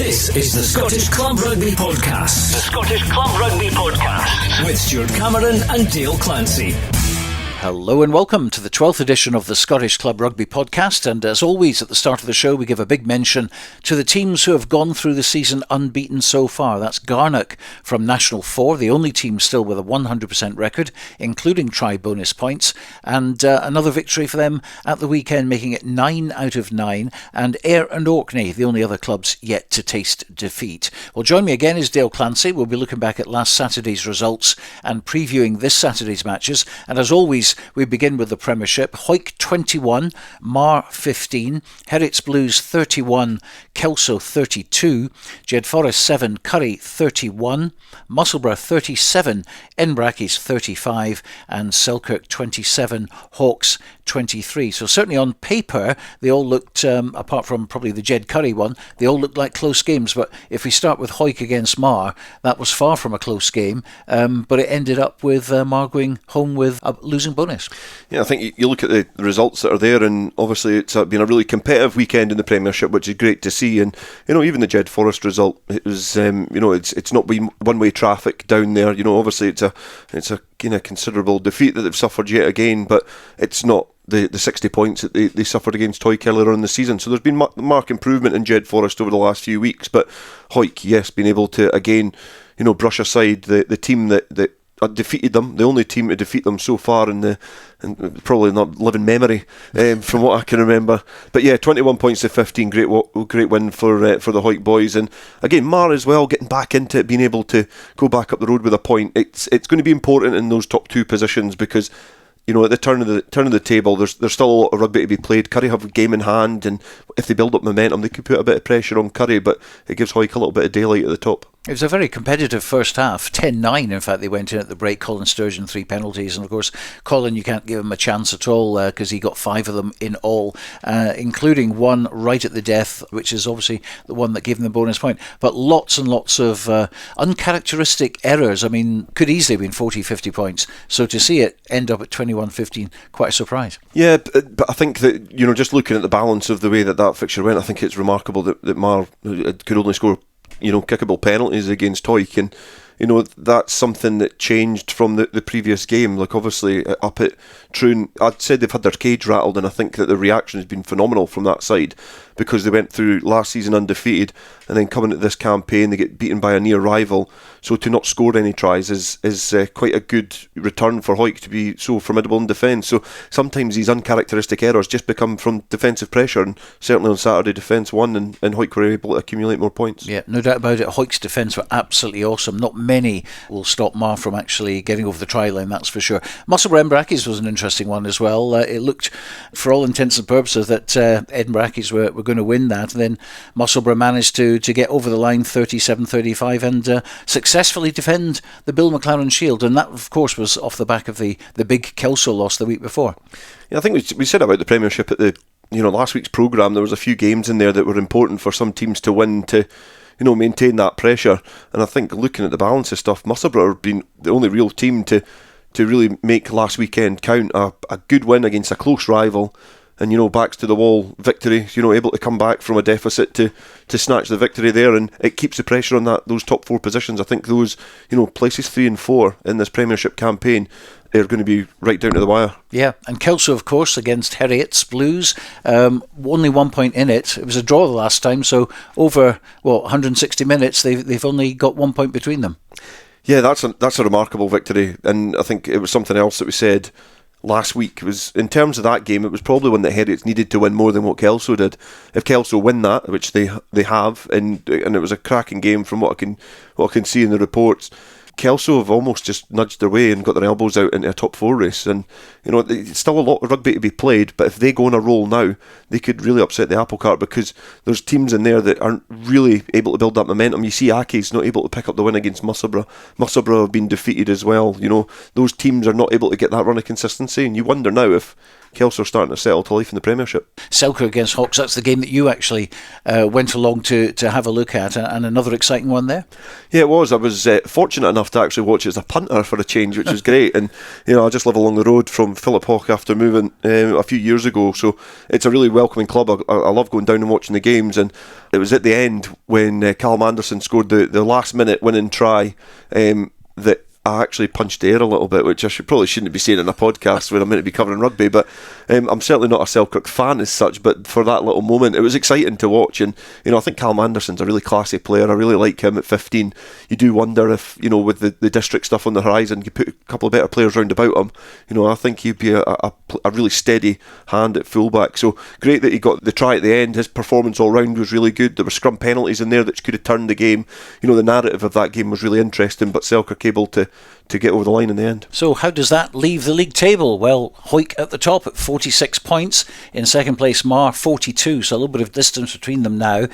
This is the Scottish Club Rugby Podcast. The Scottish Club Rugby Podcast. With Stuart Cameron and Dale Clancy. Hello and welcome to the 12th edition of the Scottish Club Rugby Podcast, and as always at the start of the show we give a big mention to the teams who have gone through the season unbeaten so far. That's Garnock from National 4, the only team still with a 100% record, including try-bonus points, and another victory for them at the weekend, making it 9 out of 9, and Ayr and Orkney, the only other clubs yet to taste defeat. Well, join me again is Dale Clancy. We'll be looking back at last Saturday's results and previewing this Saturday's matches, and as always we begin with the Premiership. Hawick 21, Mar 15, Heriots Blues 31, Kelso 32, Jed Forest 7, Curry 31, Musselburgh 37, Inbrackis 35 and Selkirk 27, Hawks 23. So certainly on paper they all looked, apart from probably the Jed Curry one, they all looked like close games. But if we start with Hawick against Mar, that was far from a close game, but it ended up with Mar going home with a losing bonus. Yeah, I think you look at the results that are there, and obviously it's been a really competitive weekend in the Premiership, which is great to see. And even the Jed Forest result, it was it's not been one-way traffic down there. Obviously it's a kind of considerable defeat that they've suffered yet again, but it's not the 60 points that they suffered against Hawick earlier in the season. So there's been marked improvement in Jed Forest over the last few weeks, but Hawick, yes, been able to again brush aside the team that defeated them, the only team to defeat them so far in probably not living memory from what I can remember. But yeah, 21 points to 15, great win for the Hawick boys. And again, Mar as well, getting back into it, being able to go back up the road with a point. It's going to be important in those top two positions because at the turn of the table, there's still a lot of rugby to be played. Curry have a game in hand, and if they build up momentum, they could put a bit of pressure on Curry, but it gives Hawick a little bit of daylight at the top. It was a very competitive first half, 10-9 in fact they went in at the break. Colin Sturgeon 3 penalties, and of course Colin, you can't give him a chance at all because he got 5 of them in all, including one right at the death, which is obviously the one that gave him the bonus point. But lots and lots of uncharacteristic errors. I mean, could easily have been 40-50 points, so to see it end up at 21-15, quite a surprise. Yeah, but I think that just looking at the balance of the way that fixture went, I think it's remarkable that Mar could only score kickable penalties against Hawick, and that's something that changed from the previous game. Like obviously up at Troon, I'd said they've had their cage rattled, and I think that the reaction has been phenomenal from that side because they went through last season undefeated, and then coming at this campaign they get beaten by a near rival. So to not score any tries is quite a good return for Hawick to be so formidable in defence. So sometimes these uncharacteristic errors just become from defensive pressure, and certainly on Saturday defence won, and Hawick were able to accumulate more points. Yeah, no doubt about it. Hawick's defence were absolutely awesome. Not many will stop Mar from actually getting over the try line, that's for sure. Musselburgh Inbrackis was an interesting one as well. It looked, for all intents and purposes, that Inbrackis were going to win that, and then Musselburgh managed to get over the line 37-35 and successfully defend the Bill McLaren Shield, and that of course was off the back of the big Kelso loss the week before. Yeah, I think we said about the Premiership at the last week's programme. There was a few games in there that were important for some teams to win to maintain that pressure, and I think looking at the balance of stuff, Musselburgh have been the only real team to really make last weekend count. A good win against a close rival, and backs to the wall victory, able to come back from a deficit to snatch the victory there, and it keeps the pressure on those top 4 positions. I think those places 3 and 4 in this Premiership campaign are going to be right down to the wire. Yeah, and Kelso of course against Heriots Blues, only 1 point in it. It was a draw the last time, so over 160 minutes they've only got 1 point between them. Yeah, that's a remarkable victory, and I think it was something else that we said last week was, in terms of that game, it was probably one that Heriots needed to win more than what Kelso did. If Kelso win that, which they have, and it was a cracking game from what I can see in the reports, Kelso have almost just nudged their way and got their elbows out into a top 4 race, and it's still a lot of rugby to be played, but if they go on a roll now, they could really upset the apple cart, because there's teams in there that aren't really able to build that momentum. You see Aki's not able to pick up the win against Musselburgh. Musselburgh have been defeated as well. Those teams are not able to get that run of consistency, and you wonder now if Kelso are starting to settle to life in the Premiership. Selkirk against Hawks, that's the game that you actually went along to have a look at, and another exciting one there. Yeah, it was. I was fortunate enough enough to actually watch it as a punter for a change, which was great. And I just live along the road from Philip Hawke after moving a few years ago, so it's a really welcoming club. I love going down and watching the games, and it was at the end when Callum Anderson scored the last minute winning try that I actually punched air a little bit, which I probably shouldn't be saying in a podcast when I'm meant to be covering rugby, but I'm certainly not a Selkirk fan as such, but for that little moment it was exciting to watch. And I think Callum Anderson's a really classy player. I really like him at 15. You do wonder if with the district stuff on the horizon, you put a couple of better players round about him, I think he'd be a really steady hand at fullback. So great that he got the try at the end. His performance all round was really good. There were scrum penalties in there that could have turned the game. The narrative of that game was really interesting, but Selkirk able to get over the line in the end. So how does that leave the league table? Well, Hoyk at the top at 46 points. In second place, Mar 42, so a little bit of distance between them now.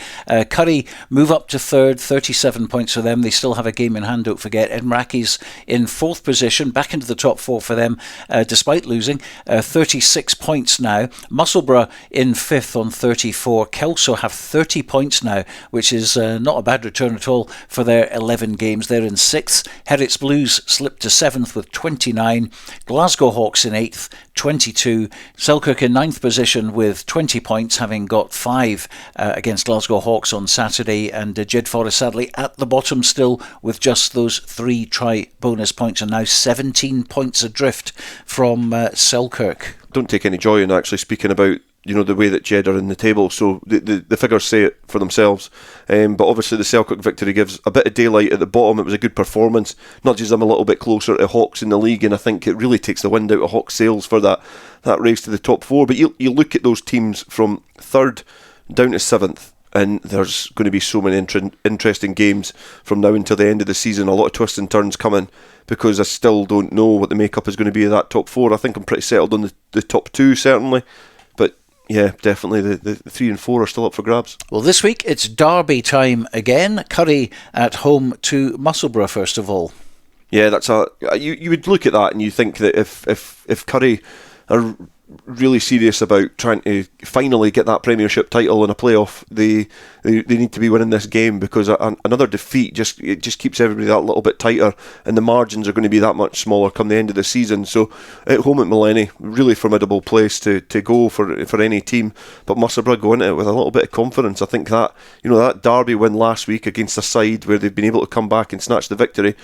Curry move up to third, 37 points for them. They still have a game in hand, don't forget. Edinburgh Accies in fourth position, back into the top four for them, despite losing. 36 points now. Musselburgh in fifth on 34. Kelso have 30 points now, which is not a bad return at all for their 11 games. They're in sixth. Herits Blues slipped to seventh with 29. Glasgow Hawks in eighth, 22. Selkirk in ninth position with 20 points, having got 5 against Glasgow Hawks on Saturday. And Jed Forest sadly at the bottom still with just those 3 try bonus points, and now 17 points adrift from Selkirk. Don't take any joy in actually speaking about the way that Jed are in the table, so the figures say it for themselves. But obviously the Selkirk victory gives a bit of daylight at the bottom. It was a good performance, nudges them a little bit closer to Hawks in the league, and I think it really takes the wind out of Hawks' sails for that race to the top 4. But you look at those teams from third down to seventh, and there's going to be so many interesting games from now until the end of the season. A lot of twists and turns coming, because I still don't know what the makeup is going to be of that top 4. I think I'm pretty settled on the top 2 certainly. Yeah, definitely the 3 and 4 are still up for grabs. Well, this week it's Derby time again. Curry at home to Musselburgh first of all. Yeah, that's you would look at that and you think that if Curry are really serious about trying to finally get that Premiership title in a playoff, they need to be winning this game, because another defeat just keeps everybody that little bit tighter, and the margins are going to be that much smaller come the end of the season. So at home at Millennium, really formidable place to go for any team, but Musselburgh go into it with a little bit of confidence. I think that that Derby win last week against a side where they've been able to come back and snatch the victory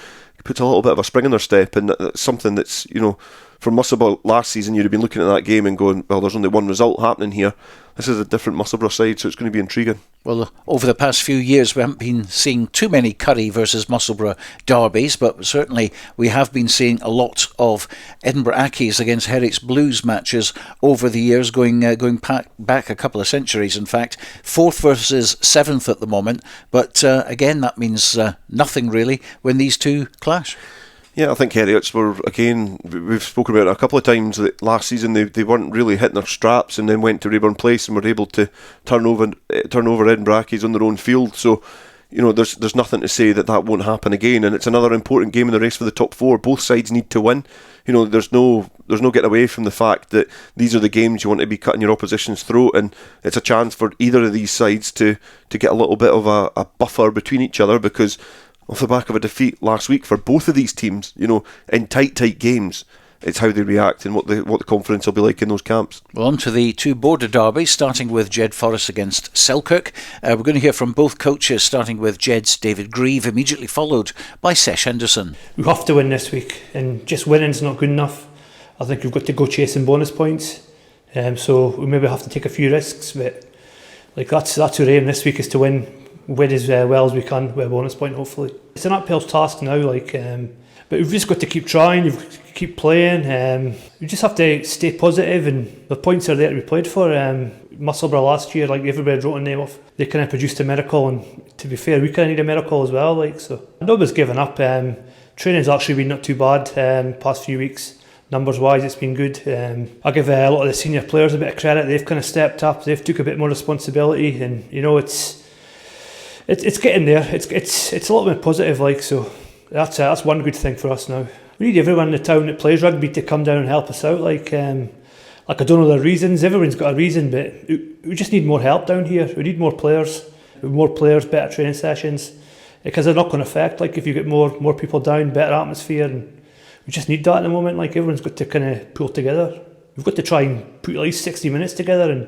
puts a little bit of a spring in their step, and that's something that's for Musselburgh last season, you'd have been looking at that game and going, well, there's only one result happening here. This is a different Musselburgh side, so it's going to be intriguing. Well, over the past few years, we haven't been seeing too many Curry versus Musselburgh derbies, but certainly we have been seeing a lot of Edinburgh Accies against Herits Blues matches over the years, going back a couple of centuries, in fact. 4th versus 7th at the moment, but again, that means nothing really when these two clash. Yeah, I think Heriots were, again, we've spoken about it a couple of times, that last season they weren't really hitting their straps, and then went to Rayburn Place and were able to turn over Edinburgh Accies on their own field. So, there's nothing to say that won't happen again, and it's another important game in the race for the top 4. Both sides need to win. There's no getting away from the fact that these are the games you want to be cutting your opposition's throat, and it's a chance for either of these sides to get a little bit of a buffer between each other, because off the back of a defeat last week for both of these teams, in tight games, it's how they react and what the confidence will be like in those camps. Well, on to the two border derbies, starting with Jed Forest against Selkirk. We're going to hear from both coaches, starting with Jed's David Grieve, immediately followed by Sesh Henderson. We have to win this week, and just winning's not good enough. I think we've got to go chasing bonus points, so we maybe have to take a few risks, but that's our aim this week, is to win as well as we can with a bonus point, hopefully. It's an uphill task now, but we've just got to keep trying, we've got to keep playing. We just have to stay positive, and the points are there to be played for. Musselburgh last year, everybody wrote a name off, they kind of produced a miracle, and to be fair, we kind of need a miracle as well. So nobody's given up. Training's actually been not too bad past few weeks. Numbers wise, it's been good. I give a lot of the senior players a bit of credit. They've kind of stepped up, they've took a bit more responsibility, and it's getting there. It's a lot more positive, so that's one good thing for us now. We need everyone in the town that plays rugby to come down and help us out. I don't know the reasons. Everyone's got a reason, but we just need more help down here. We need more players, better training sessions. Because a knock-on effect, like if you get more people down, better atmosphere, and we just need that at the moment. Like everyone's got to kind of pull together. We've got to try and put at least 60 minutes together, and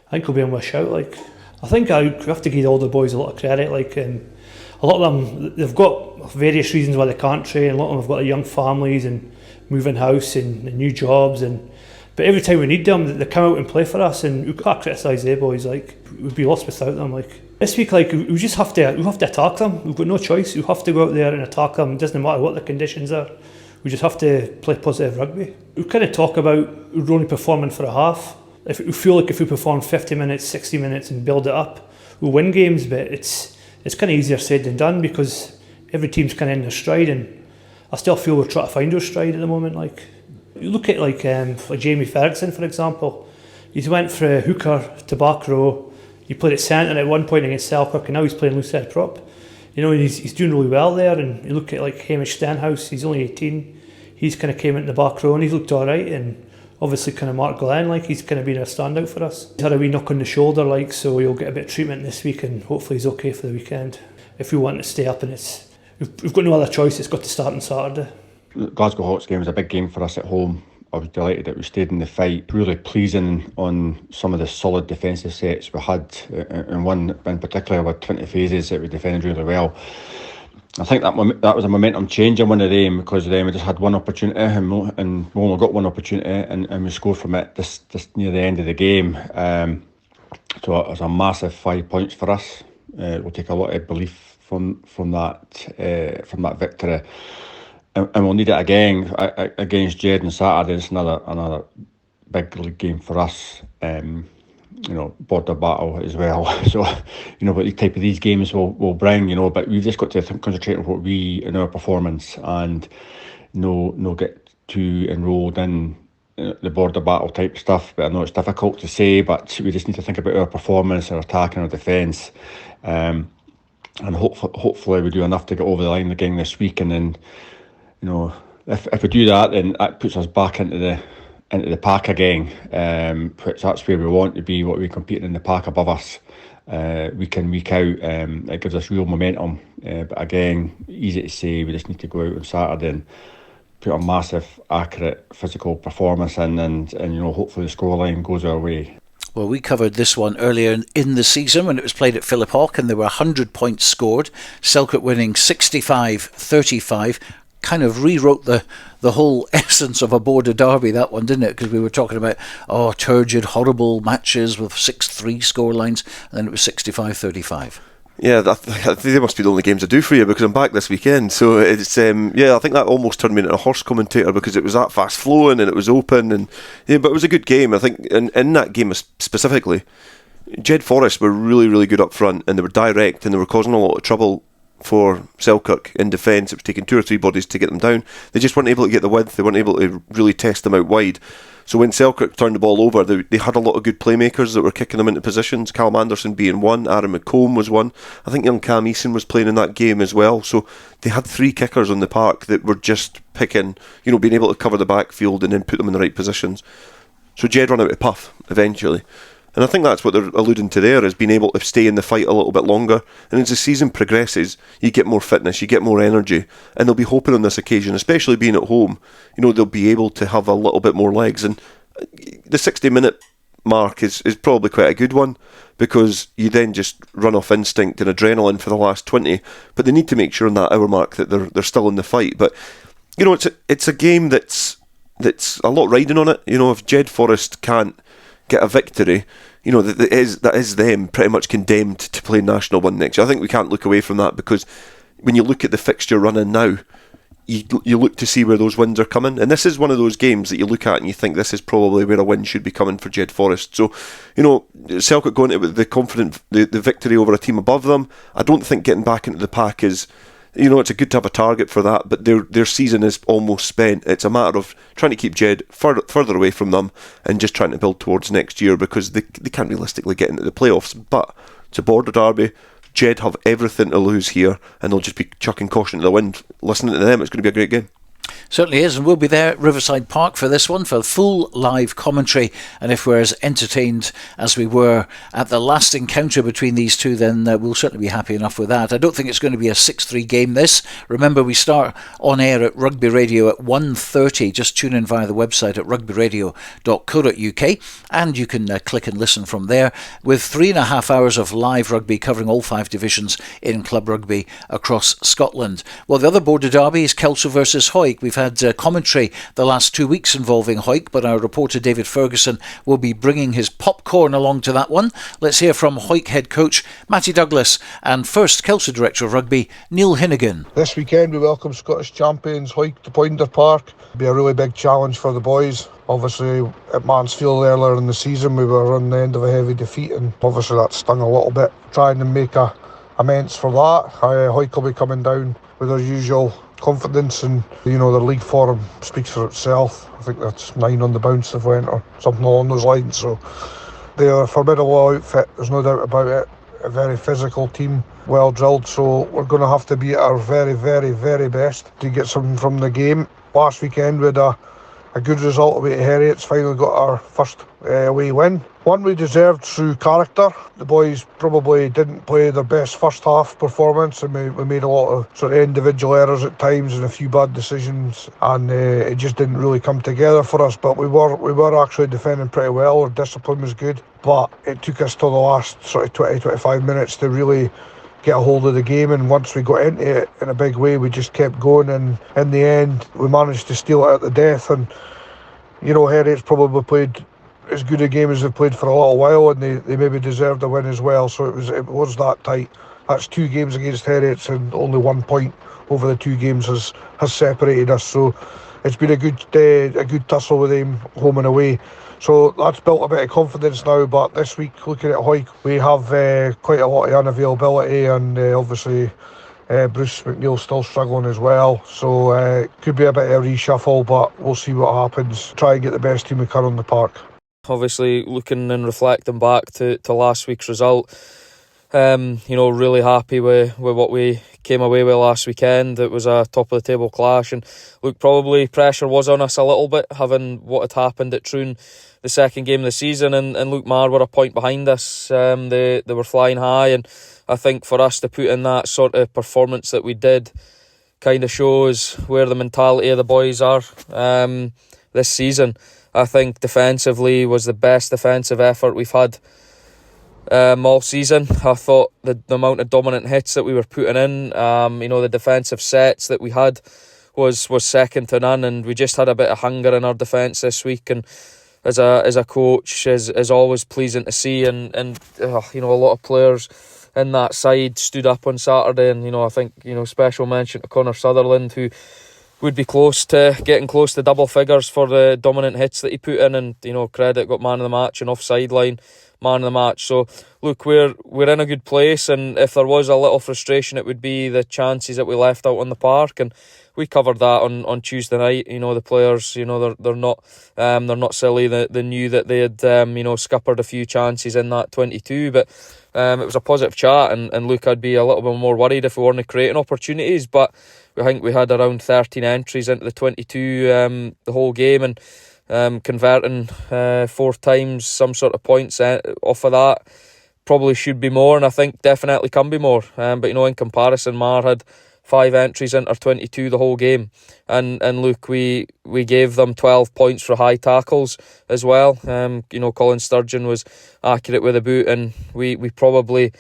I think we'll be on with a shout. Like I think we have to give all the boys a lot of credit. Like a lot of them, they've got various reasons why they can't train. A lot of them have got young families and moving house and new jobs, but every time we need them, they come out and play for us, and we can't criticise their boys. Like we'd be lost without them. Like this week, like we just have to attack them. We've got no choice. We have to go out there and attack them. It doesn't matter what the conditions are. We just have to play positive rugby. We kind of talk about we're only performing for a half. If we feel like if we perform 50 minutes, 60 minutes and build it up, we'll win games. But it's kind of easier said than done because every team's kind of in their stride, and I still feel we're trying to find our stride at the moment. Like you look at like Jamie Ferguson, for example. He's went from a hooker to back row. He played at centre at one point against Selkirk, and now he's playing loose head prop. You know, he's doing really well there. And you look at like Hamish Stenhouse, he's only 18. He's kind of came into the back row and he's looked all right. And obviously kind of Mark Glenn, like he's kind of been a standout for us. He's had a wee knock on the shoulder, like, so he'll get a bit of treatment this week and hopefully he's okay for the weekend. If we want to stay up, and we've got no other choice, it's got to start on Saturday. Glasgow Hawks game was a big game for us at home. I was delighted that we stayed in the fight. Really pleasing on some of the solid defensive sets we had, and one in particular with 20 phases that we defended really well. I think that was a momentum change in one of them, because then we just had one opportunity and we only got one opportunity and we scored from it just near the end of the game. So it was a massive 5 points for us. We'll take a lot of belief from that victory. And we'll need it again against Jed on Saturday. It's another big league game for us. Border battle as well. So, what the type of these games will bring. But we've just got to concentrate on what we in our performance, and no get too enrolled in the border battle type stuff. But I know it's difficult to say, but we just need to think about our performance, our attack, and our defence. And hopefully we do enough to get over the line again this week, and then. If we do that, then that puts us back into the pack again. That's where we want to be. What we're competing in the pack above us, week in, week out. It gives us real momentum. But again, easy to say. We just need to go out on Saturday and put a massive, accurate physical performance in, and hopefully the scoreline goes our way. Well, we covered this one earlier in the season when it was played at Philip Hawke, and there were 100 points scored. Selkirk winning 65-35. Kind of rewrote the whole essence of a border derby, that one, didn't it? Because we were talking about turgid, horrible matches with 6-3 scorelines, and then it was 65-35. Yeah, they must be the only games I do for you, because I'm back this weekend. So it's I think that almost turned me into a horse commentator, because it was that fast flowing and it was open, and but it was a good game. I think in that game specifically, Jed Forest were really, really good up front, and they were direct, and they were causing a lot of trouble for Selkirk in defence. It was taking 2 or 3 bodies to get them down. They just weren't able to get the width. They weren't able to really test them out wide. So when Selkirk turned the ball over, they had a lot of good playmakers that were kicking them into positions. Callum Anderson being one, Aaron McComb was one. I think young Cam Eason was playing in that game as well. So they had 3 kickers on the park that were just picking, being able to cover the backfield and then put them in the right positions. So Jed ran out of puff eventually. And I think that's what they're alluding to there, is being able to stay in the fight a little bit longer. And as the season progresses, you get more fitness, you get more energy. And they'll be hoping on this occasion, especially being at home, they'll be able to have a little bit more legs. And the 60-minute mark is probably quite a good one, because you then just run off instinct and adrenaline for the last 20. But they need to make sure on that hour mark that they're still in the fight. But, it's a game that's a lot riding on it. If Jed Forest can't get a victory, that is them pretty much condemned to play National 1 next year. I think we can't look away from that, because when you look at the fixture running now, you look to see where those wins are coming, and this is one of those games that you look at and you think this is probably where a win should be coming for Jed Forest. So, Selkirk going into the victory over a team above them, I don't think getting back into the pack is, it's a good to have a target for that, but their season is almost spent. It's a matter of trying to keep Jed further away from them and just trying to build towards next year, because they can't realistically get into the playoffs. But it's a border derby. Jed have everything to lose here, and they'll just be chucking caution to the wind. Listening to them, it's going to be a great game. Certainly is, and we'll be there at Riverside Park for this one, for full live commentary. And if we're as entertained as we were at the last encounter between these two, then we'll certainly be happy enough with that. I don't think it's going to be a 6-3 game, this. Remember, we start on air at Rugby Radio at 1:30. Just tune in via the website at rugbyradio.co.uk, and you can click and listen from there, with 3.5 hours of live rugby covering all 5 divisions in club rugby across Scotland. Well, the other border derby is Kelso versus Hawick. We've had commentary the last 2 weeks involving Hawick, but our reporter David Ferguson will be bringing his popcorn along to that one. Let's hear from Hawick head coach Matty Douglas and first Kelso director of rugby Neil Hinnigan. This weekend we welcome Scottish champions Hawick to Poinder Park. It'll be a really big challenge for the boys. Obviously at Mansfield earlier in the season we were on the end of a heavy defeat, and obviously that stung a little bit. Trying to make amends for that. Hawick will be coming down with their usual confidence, and their league form speaks for itself. I think that's 9 on the bounce they've went, or something along those lines. So they are a formidable outfit, there's no doubt about it. A very physical team, well drilled, so we're going to have to be at our very, very, very best to get something from the game. Last weekend we had a good result away at Heriots, finally got our first away win. One we deserved through character. The boys probably didn't play their best first half performance, and we made a lot of sort of individual errors at times and a few bad decisions, and it just didn't really come together for us. But we were actually defending pretty well. Our discipline was good, but it took us till the last sort of 20-25 minutes to really get a hold of the game, and once we got into it in a big way, we just kept going, and in the end we managed to steal it at the death. And Heriots probably played as good a game as they've played for a little while, and they maybe deserved a win as well. So it was that tight. That's 2 games against Heriots, and only 1 point over the 2 games has separated us. So it's been a good tussle with them home and away. So that's built a bit of confidence now. But this week, looking at Hawick, we have quite a lot of unavailability, and obviously Bruce McNeil's still struggling as well. So it could be a bit of a reshuffle, but we'll see what happens. Try and get the best team we can on the park. Obviously, looking and reflecting back to last week's result, really happy with what we came away with last weekend. It was a top of the table clash, and look, probably pressure was on us a little bit, having what had happened at Troon the second game of the season, and Luke Marr were a point behind us. They were flying high, and I think for us to put in that sort of performance that we did kind of shows where the mentality of the boys are this season. I think defensively was the best defensive effort we've had all season. I thought the amount of dominant hits that we were putting in, the defensive sets that we had was second to none, and we just had a bit of hunger in our defence this week. And as a coach, is always pleasing to see. And a lot of players in that side stood up on Saturday, and I think special mention to Connor Sutherland, who would be getting close to double figures for the dominant hits that he put in, and credit, got man of the match and offside line man of the match. So look, we're in a good place, and if there was a little frustration, it would be the chances that we left out on the park, and we covered that on Tuesday night. The players, they're not silly. They knew that they had scuppered a few chances in that 22, but it was a positive chat, and look, I'd be a little bit more worried if we weren't creating opportunities, but I think we had around 13 entries into the 22 the whole game, and converting 4 times some sort of points off of that probably should be more, and I think definitely can be more. But in comparison, Mar had 5 entries into 22 the whole game, and look, we gave them 12 points for high tackles as well. Colin Sturgeon was accurate with the boot, and we probably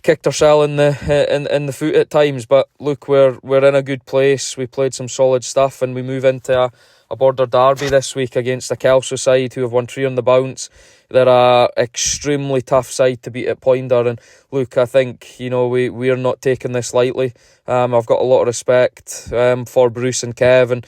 kicked ourselves in the foot at times. But look, we're in a good place. We played some solid stuff, and we move into a border derby this week against the Kelso side, who have won 3 on the bounce. They're a extremely tough side to beat at Poinder, and look, I think we're not taking this lightly. I've got a lot of respect for Bruce and Kev, and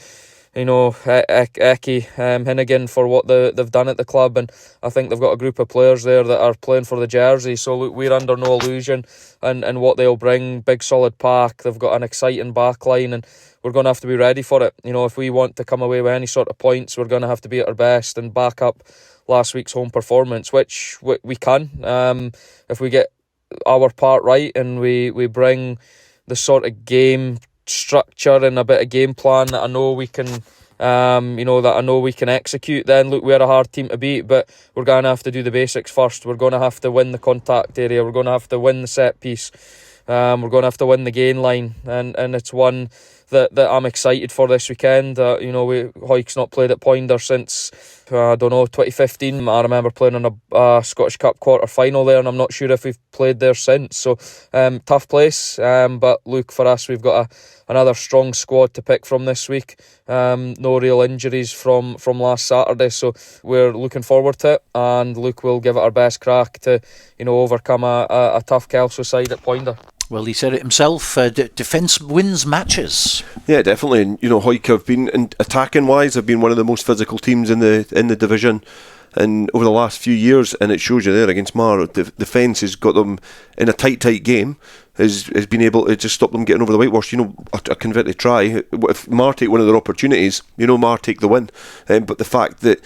Eki Hinnigan for what they've done at the club, and I think they've got a group of players there that are playing for the jersey. So look, we're under no illusion and what they'll bring. Big solid pack, they've got an exciting back line, and we're going to have to be ready for it. If we want to come away with any sort of points, we're going to have to be at our best and back up last week's home performance, which we can, if we get our part right and we bring the sort of game structure and a bit of game plan that I know we can execute, then look, we're a hard team to beat, but we're going to have to do the basics first. We're going to have to win the contact area, we're going to have to win the set piece, we're going to have to win the gain line, and it's one that I'm excited for this weekend. Hoyk's not played at Poynter since 2015. I remember playing in a Scottish Cup quarter final there, and I'm not sure if we've played there since. So tough place, but look, for us, we've got another strong squad to pick from this week. No real injuries from last Saturday, so we're looking forward to it, and look, we'll give it our best crack to overcome a tough Kelso side at Poynter. Well, he said it himself, defence wins matches. Yeah, definitely. And Hawick have been, attacking wise, have been one of the most physical teams in the division, and over the last few years, and it shows you there against Mar, the defence has got them in a tight game, has been able to just stop them getting over the whitewash. A converted try, if Mar take one of their opportunities, Mar take the win, but the fact that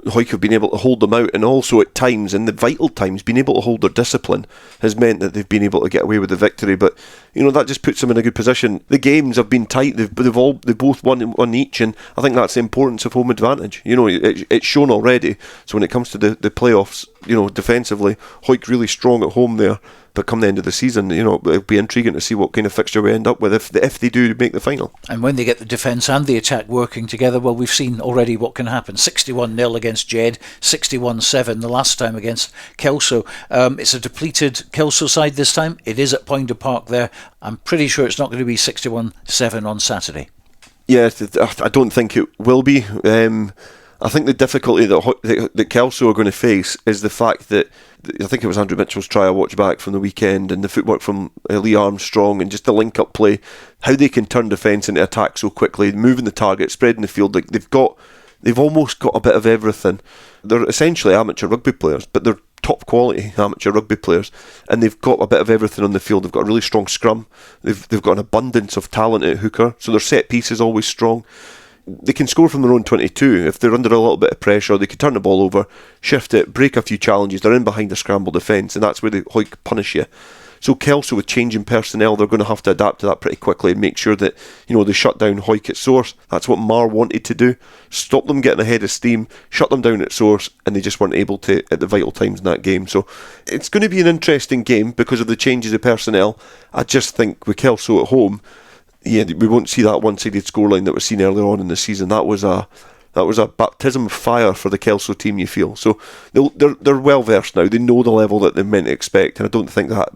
Hawick have been able to hold them out, and also at times, in the vital times, been able to hold their discipline, has meant that they've been able to get away with the victory. But that just puts them in a good position. The games have been tight. They both won each, and I think that's the importance of home advantage. It's shown already. So when it comes to the playoffs, defensively, Hawick really strong at home there. But come the end of the season, it'll be intriguing to see what kind of fixture we end up with if they do make the final. And when they get the defence and the attack working together, well, we've seen already what can happen. 61-0 against Jed, 61-7 the last time against Kelso. It's a depleted Kelso side this time. It is at Poynter Park there. I'm pretty sure it's not going to be 61-7 on Saturday. Yeah, I don't think it will be. I think the difficulty that Kelso are going to face is the fact that I think it was Andrew Mitchell's try I watched back from the weekend, and the footwork from Lee Armstrong, and just the link-up play, how they can turn defence into attack so quickly, moving the target, spreading the field. Like they've almost got a bit of everything. They're essentially amateur rugby players, but they're top quality amateur rugby players, and they've got a bit of everything on the field. They've got a really strong scrum. They've got an abundance of talent at hooker, so their set piece is always strong. They can score from their own 22. If they're under a little bit of pressure, they can turn the ball over, shift it, break a few challenges. They're in behind a scramble defence, and that's where they punish you. So Kelso, with changing personnel, they're going to have to adapt to that pretty quickly and make sure that they shut down Hawick at source. That's what Mar wanted to do. Stop them getting ahead of steam, shut them down at source, and they just weren't able to at the vital times in that game. So it's going to be an interesting game because of the changes of personnel. I just think with Kelso at home, yeah, we won't see that one-sided scoreline that was seen earlier on in the season. That was a baptism of fire for the Kelso team, you feel. So they're well versed now. They know the level that they're meant to expect, and I don't think that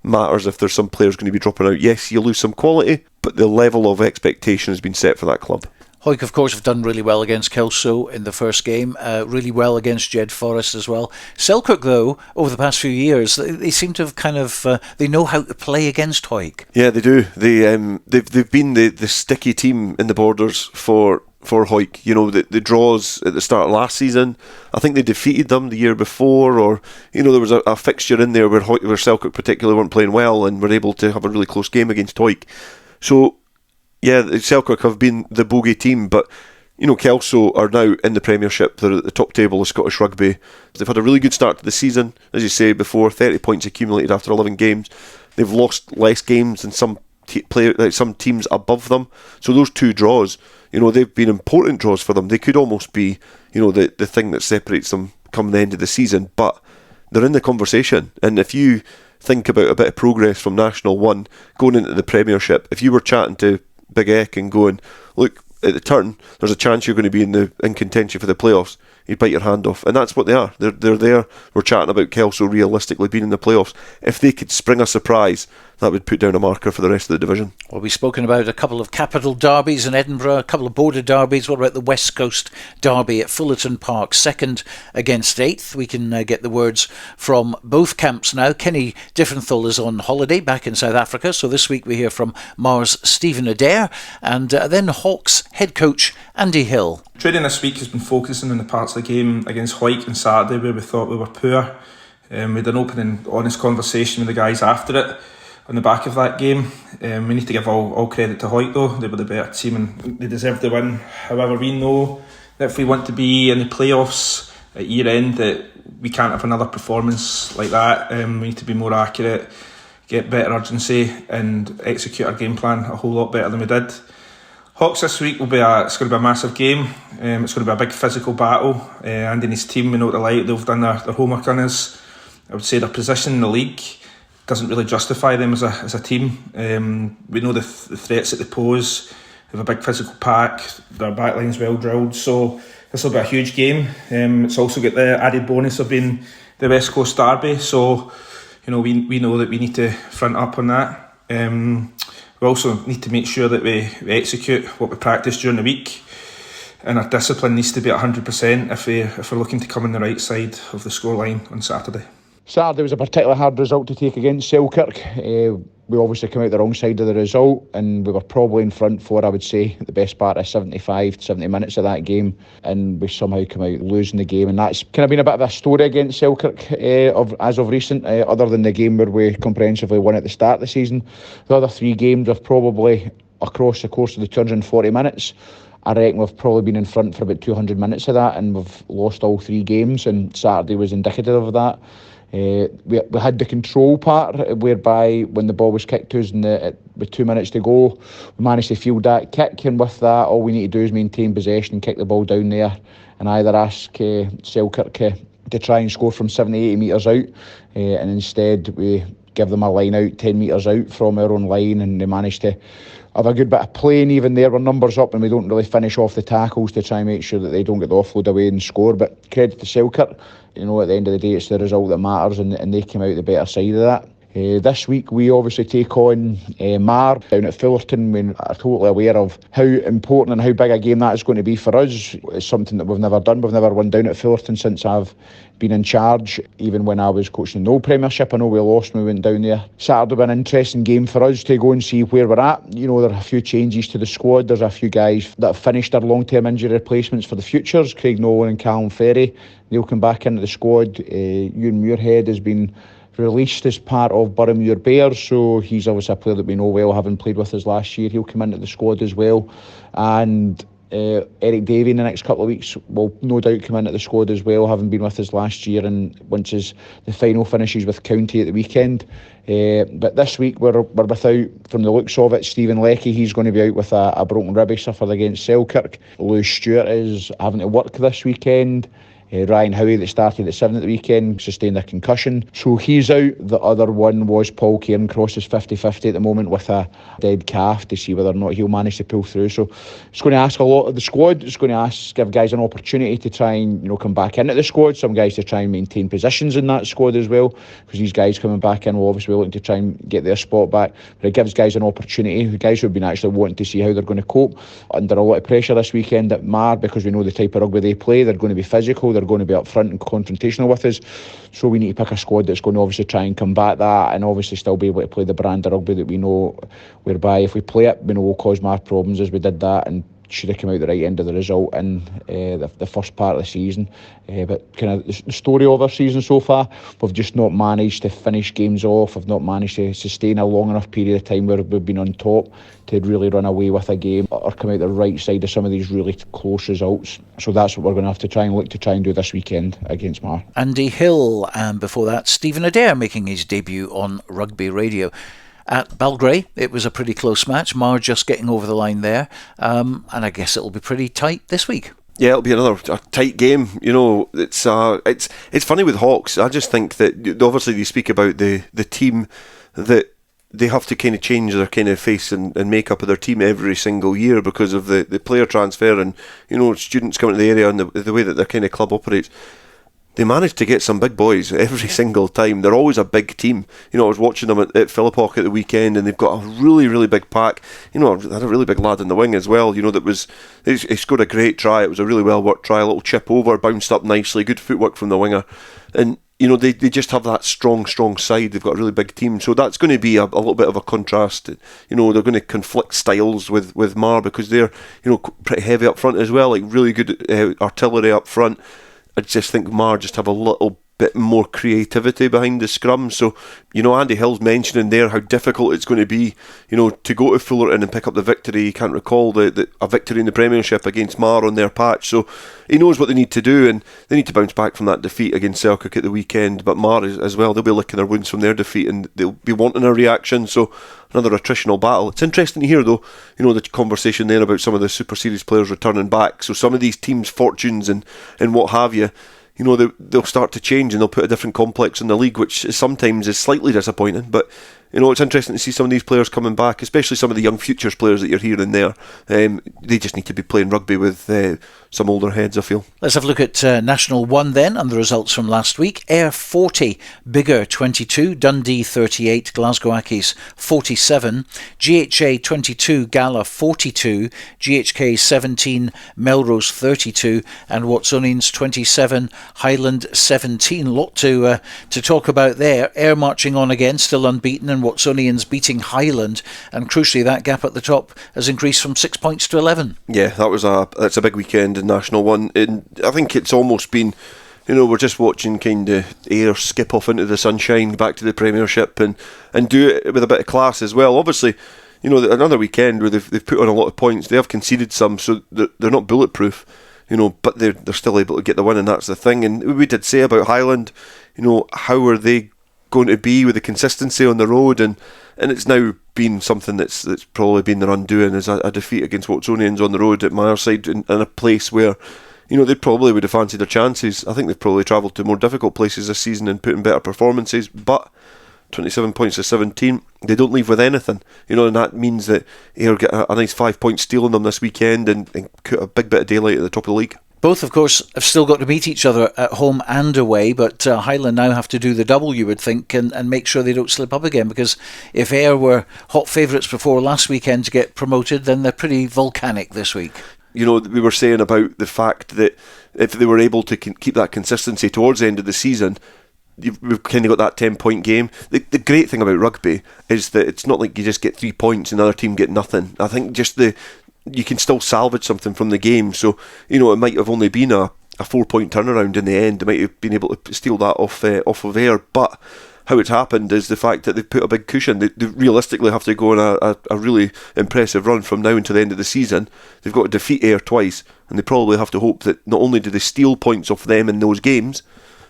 matters if there's some players going to be dropping out. Yes, you lose some quality, but the level of expectation has been set for that club. Hawick, of course, have done really well against Kelso in the first game, really well against Jed Forest as well. Selkirk, though, over the past few years, they seem to have they know how to play against Hawick. Yeah, they do. They've been the sticky team in the borders for Hawick. The draws at the start of last season, I think they defeated them the year before, or there was a fixture in there where Selkirk particularly weren't playing well and were able to have a really close game against Hawick. So yeah, Selkirk have been the bogey team, but Kelso are now in the Premiership. They're at the top table of Scottish Rugby. They've had a really good start to the season, as you say before, 30 points accumulated after 11 games. They've lost less games than some teams above them. So those two draws, they've been important draws for them. They could almost be, the thing that separates them come the end of the season, but they're in the conversation. And if you think about a bit of progress from National 1 going into the Premiership, if you were chatting to Big Eck and going, look, at the turn, there's a chance you're going to be in contention for the playoffs, you'd bite your hand off. And that's what they are. They're there. We're chatting about Kelso realistically being in the playoffs. If they could spring a surprise, that would put down a marker for the rest of the division. Well, we've spoken about a couple of capital derbies in Edinburgh, a couple of border derbies. What about the West Coast derby at Fullerton Park, 2nd against 8th? We can get the words from both camps now. Kenny Diffenthal is on holiday back in South Africa, so this week we hear from Mar's Stephen Adair, and then Hawks head coach Andy Hill. Training this week has been focusing on the parts of the game against Hawick on Saturday where we thought we were poor. We had an open and honest conversation with the guys after it on the back of that game. We need to give all credit to Hawick though. They were the better team and they deserve the win. However, we know that if we want to be in the playoffs at year end, that we can't have another performance like that. We need to be more accurate, get better urgency and execute our game plan a whole lot better than we did. Hawks this week it's going to be a massive game. It's going to be a big physical battle. Andy and his team, we know what they're like. They've done their homework on us. I would say their position in the league doesn't really justify them as a team. We know the threats that they pose. They have a big physical pack. Their backline's well drilled. So this will be a huge game. It's also got the added bonus of being the West Coast derby. So we know that we need to front up on that. We also need to make sure that we execute what we practice during the week, and our discipline needs to be at 100% if we're looking to come on the right side of the scoreline on Saturday. Saturday was a particularly hard result to take against Selkirk. We obviously came out the wrong side of the result, and we were probably in front for, I would say, the best part of 75 to 70 minutes of that game, and we somehow come out losing the game, and that's kind of been a bit of a story against Selkirk as of recent, other than the game where we comprehensively won at the start of the season. The other three games have probably, across the course of the 240 minutes, I reckon we've probably been in front for about 200 minutes of that, and we've lost all three games, and Saturday was indicative of that. We had the control part, whereby when the ball was kicked to us with 2 minutes to go, we managed to field that kick, and with that all we need to do is maintain possession and kick the ball down there and either ask Selkirk to try and score from 70-80 metres out, and instead we give them a line out 10 metres out from our own line, and they managed to have a good bit of playing even there with numbers up, and we don't really finish off the tackles to try and make sure that they don't get the offload away and score. But credit to Selkirk, at the end of the day it's the result that matters, and they came out the better side of that. This week we obviously take on Mar down at Fullerton. We are totally aware of how important and how big a game that is going to be for us. It's something that we've never done. We've never won down at Fullerton since I've been in charge. Even when I was coaching the old Premiership, I know we lost when we went down there. Saturday will be an interesting game for us to go and see where we're at. There are a few changes to the squad. There's a few guys that have finished their long-term injury replacements for the futures. Craig Nolan and Callum Ferry, they'll come back into the squad. Ewan Muirhead has been released as part of Boroughmuir Bears, so he's obviously a player that we know well, having played with us last year. He'll come into the squad as well, and Eric Davey in the next couple of weeks will no doubt come into the squad as well, having been with us last year, and once the final finishes with County at the weekend. But this week we're without, from the looks of it, Stephen Leckie. He's going to be out with a broken rib he suffered against Selkirk. Lewis Stuart is having to work this weekend. Ryan Howie, that started at 7 at the weekend, sustained a concussion, so he's out. The other one was Paul Cairncross, is 50-50 at the moment with a dead calf, to see whether or not he'll manage to pull through. So it's going to ask a lot of the squad. It's going to give guys an opportunity to try and come back into the squad, some guys to try and maintain positions in that squad as well, because these guys coming back in will obviously be looking to try and get their spot back, but it gives guys an opportunity, guys who have been actually wanting to see how they're going to cope under a lot of pressure this weekend at Mar, because we know the type of rugby they play. They're going to be physical, they're going to be up front and confrontational with us, so we need to pick a squad that's going to obviously try and combat that, and obviously still be able to play the brand of rugby that we know, whereby if we play it, we know we'll cause Mar problems, as we did that and should have come out the right end of the result in the first part of the season. But kind of the story of our season so far, we've just not managed to finish games off. We've not managed to sustain a long enough period of time where we've been on top to really run away with a game or come out the right side of some of these really close results. So that's what we're going to have to try and do this weekend against Mar. Andy Hill, and before that Stephen Adair making his debut on Rugby Radio. At Belgrade, it was a pretty close match. Mar just getting over the line there, and I guess it'll be pretty tight this week. Yeah, it'll be another tight game. It's funny with Hawks. I just think that obviously they speak about the team that they have to kind of change their kind of face and makeup of their team every single year because of the player transfer and students coming to the area and the way that their kind of club operates. They manage to get some big boys every single time. They're always a big team. I was watching them at Philippock at the weekend, and they've got a really, really big pack. They had a really big lad in the wing as well. He scored a great try. It was a really well worked try. A little chip over, bounced up nicely. Good footwork from the winger, and they just have that strong side. They've got a really big team, so that's going to be a little bit of a contrast. They're going to conflict styles with Mar because they're pretty heavy up front as well, like really good artillery up front. I just think Mar just have a little bit more creativity behind the scrum. So, Andy Hill's mentioning there how difficult it's going to be, to go to Fullerton and pick up the victory. He can't recall a victory in the Premiership against Mar on their patch. So he knows what they need to do, and they need to bounce back from that defeat against Selkirk at the weekend. But Mar as well, they'll be licking their wounds from their defeat, and they'll be wanting a reaction. So another attritional battle. It's interesting to hear, though, the conversation there about some of the Super Series players returning back. So some of these teams' fortunes and what have you, they'll start to change, and they'll put a different complex in the league, which sometimes is slightly disappointing. But it's interesting to see some of these players coming back, especially some of the young futures players that you're hearing there. They just need to be playing rugby with some older heads, I feel. Let's have a look at National 1 then, and the results from last week. Ayr 40, Biggar 22, Dundee 38, Glasgow Accies 47, GHA 22, Gala 42, GHK 17, Melrose 32, and Watsonians 27, Highland 17. Lot to talk about there. Ayr marching on again, still unbeaten, and Watsonians beating Highland, and crucially that gap at the top has increased from 6 points to 11. Yeah, that's a big weekend in National 1, and I think it's almost been, we're just watching kind of Ayr skip off into the sunshine back to the Premiership and do it with a bit of class as well. Obviously, another weekend where they've put on a lot of points. They have conceded some, so they're not bulletproof, but they're still able to get the win, and that's the thing. And we did say about Highland, how are they going to be with the consistency on the road, and it's now been something that's probably been their undoing, is a defeat against Watsonians on the road at Mireside in a place where they probably would have fancied their chances. I think they've probably travelled to more difficult places this season and put in better performances, but 27 points to 17, they don't leave with anything, and that means that Ayr get a nice 5 point steal on them this weekend and put a big bit of daylight at the top of the league. Both, of course, have still got to beat each other at home and away, but Highland now have to do the double, you would think, and make sure they don't slip up again, because if Ayr were hot favourites before last weekend to get promoted, then they're pretty volcanic this week. We were saying about the fact that if they were able to keep that consistency towards the end of the season, we've kind of got that 10-point game. The great thing about rugby is that it's not like you just get 3 points and the other team get nothing. I think just you can still salvage something from the game. So, it might have only been a 4 point turnaround in the end. They might have been able to steal that off of Ayr. But how it's happened is the fact that they've put a big cushion. They realistically have to go on a really impressive run from now until the end of the season. They've got to defeat Ayr twice, and they probably have to hope that not only do they steal points off them in those games,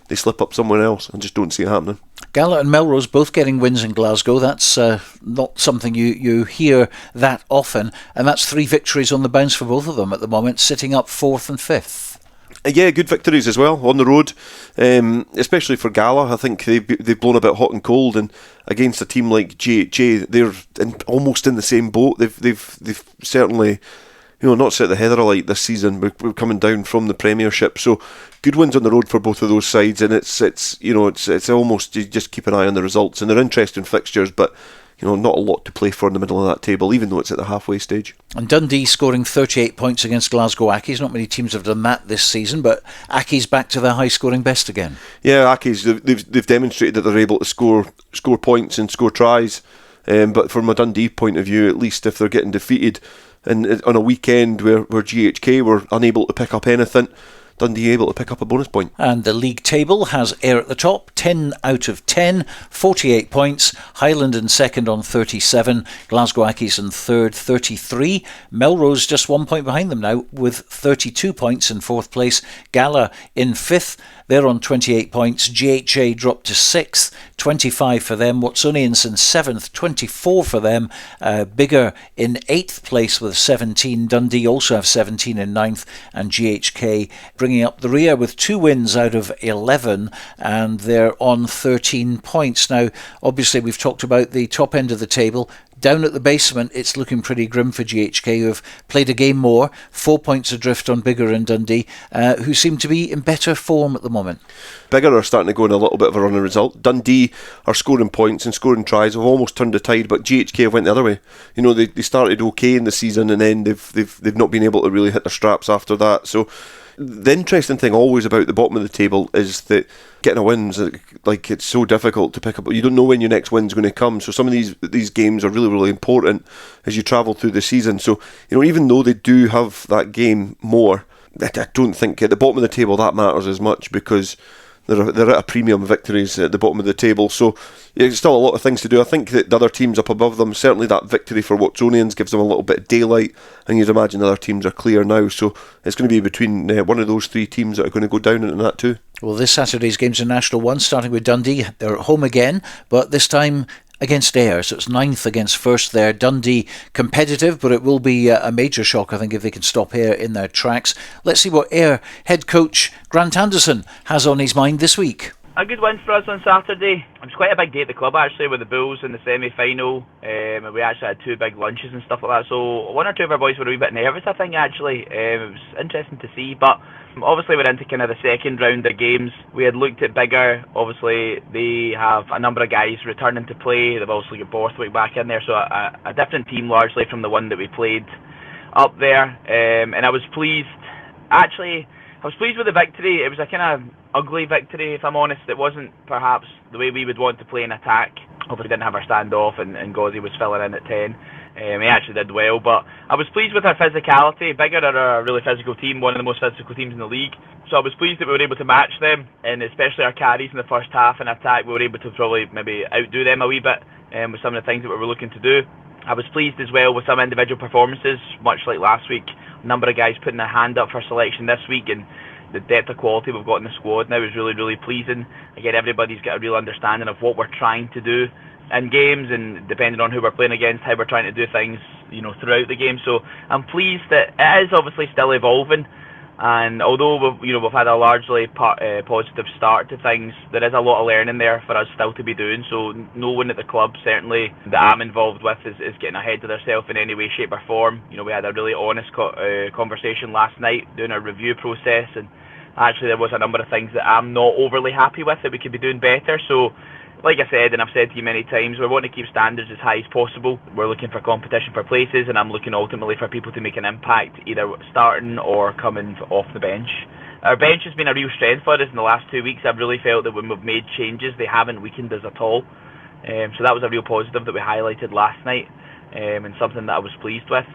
they slip up somewhere else, and just don't see it happening. Gala and Melrose both getting wins in Glasgow. That's not something you hear that often, and that's 3 victories on the bounce for both of them at the moment, sitting up 4th and 5th. Yeah, good victories as well on the road, especially for Gala. I think they've blown a bit hot and cold, and against a team like GHA, they're almost in the same boat. They've certainly not set the heather alight this season. We're coming down from the Premiership, so good wins on the road for both of those sides, and it's almost, you just keep an eye on the results, and they're interesting fixtures, but not a lot to play for in the middle of that table, even though it's at the halfway stage. And Dundee scoring 38 points against Glasgow Accies. Not many teams have done that this season, but Accies back to their high-scoring best again. Yeah, Accies, they've demonstrated that they're able to score points and score tries, but from a Dundee point of view, at least if they're getting defeated, and on a weekend where GHK were unable to pick up anything, Dundee able to pick up a bonus point. And the league table has Ayr at the top, 10 out of 10, 48 points. Highland in second on 37, Glasgow Accies in third, 33. Melrose just 1 point behind them now with 32 points in fourth place. Gala in fifth, they're on 28 points. GHA dropped to 6th, 25 for them. Watsonians in 7th, 24 for them. Biggar in 8th place with 17. Dundee also have 17 in 9th. And GHK bringing up the rear with 2 wins out of 11. And they're on 13 points. Now, obviously, we've talked about the top end of the table. Down at the basement, it's looking pretty grim for GHK, who have played a game more, 4 points adrift on Biggar and Dundee, who seem to be in better form at the moment. Biggar are starting to go in a little bit of a running result. Dundee are scoring points and scoring tries. Have almost turned the tide, but GHK went the other way. They started okay in the season, and then they've not been able to really hit their straps after that. So the interesting thing always about the bottom of the table is that getting a win's it's so difficult to pick up. You don't know when your next win's going to come. So some of these games are really, really important as you travel through the season. So even though they do have that game more, I don't think at the bottom of the table that matters as much, because they're at a premium victories at the bottom of the table. So there's still a lot of things to do. I think that the other teams up above them, certainly that victory for Watsonians gives them a little bit of daylight, and you'd imagine other teams are clear now. So it's going to be between one of those three teams that are going to go down into that too. Well, this Saturday's games in National 1, starting with Dundee. They're at home again, but this time against Ayr, so it's 9th against 1st there. Dundee competitive, but it will be a major shock, I think, if they can stop Ayr in their tracks. Let's see what Ayr head coach Grant Anderson has on his mind this week. A good win for us on Saturday. It was quite a big day at the club actually, with the Bulls in the semi-final. And we actually had 2 big lunches and stuff like that, so one or two of our boys were a wee bit nervous, I think, actually. It was interesting to see, but obviously we're into kind of the second round of games. We had looked at Biggar. Obviously they have a number of guys returning to play. They've also got Borthwick back in there, so a different team largely from the one that we played up there. And I was pleased with the victory. It was a kind of ugly victory, if I'm honest. It wasn't perhaps the way we would want to play an attack. Obviously we didn't have our standoff, and Gauzy was filling in at 10. He actually did well, but I was pleased with our physicality. Biggar are a really physical team, one of the most physical teams in the league. So I was pleased that we were able to match them, and especially our carries in the first half and attack, we were able to probably maybe outdo them a wee bit with some of the things that we were looking to do. I was pleased as well with some individual performances, much like last week. A number of guys putting their hand up for selection this week, and the depth of quality we've got in the squad now is really, really pleasing. Again, everybody's got a real understanding of what we're trying to do in games, and depending on who we're playing against, how we're trying to do things, throughout the game. So I'm pleased that it is obviously still evolving, and although we've had a largely positive start to things, there is a lot of learning there for us still to be doing. So no one at the club, certainly that I'm involved with, is getting ahead of themselves in any way, shape or form. We had a really honest conversation last night doing a review process, and actually there was a number of things that I'm not overly happy with that we could be doing better. So like I said, and I've said to you many times, we want to keep standards as high as possible. We're looking for competition for places, and I'm looking ultimately for people to make an impact, either starting or coming off the bench. Our bench has been a real strength for us in the last 2 weeks. I've really felt that when we've made changes, they haven't weakened us at all. So that was a real positive that we highlighted last night, and something that I was pleased with.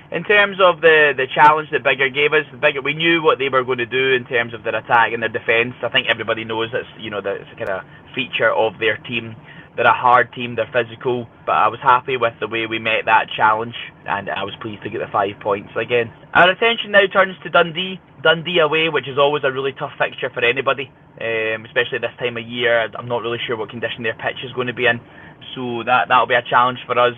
In terms of the challenge that Biggar gave us, we knew what they were going to do in terms of their attack and their defence. I think everybody knows that it's a kind of feature of their team. They're a hard team, they're physical, but I was happy with the way we met that challenge, and I was pleased to get the 5 points again. Our attention now turns to Dundee away, which is always a really tough fixture for anybody, especially this time of year. I'm not really sure what condition their pitch is going to be in, so that'll be a challenge for us.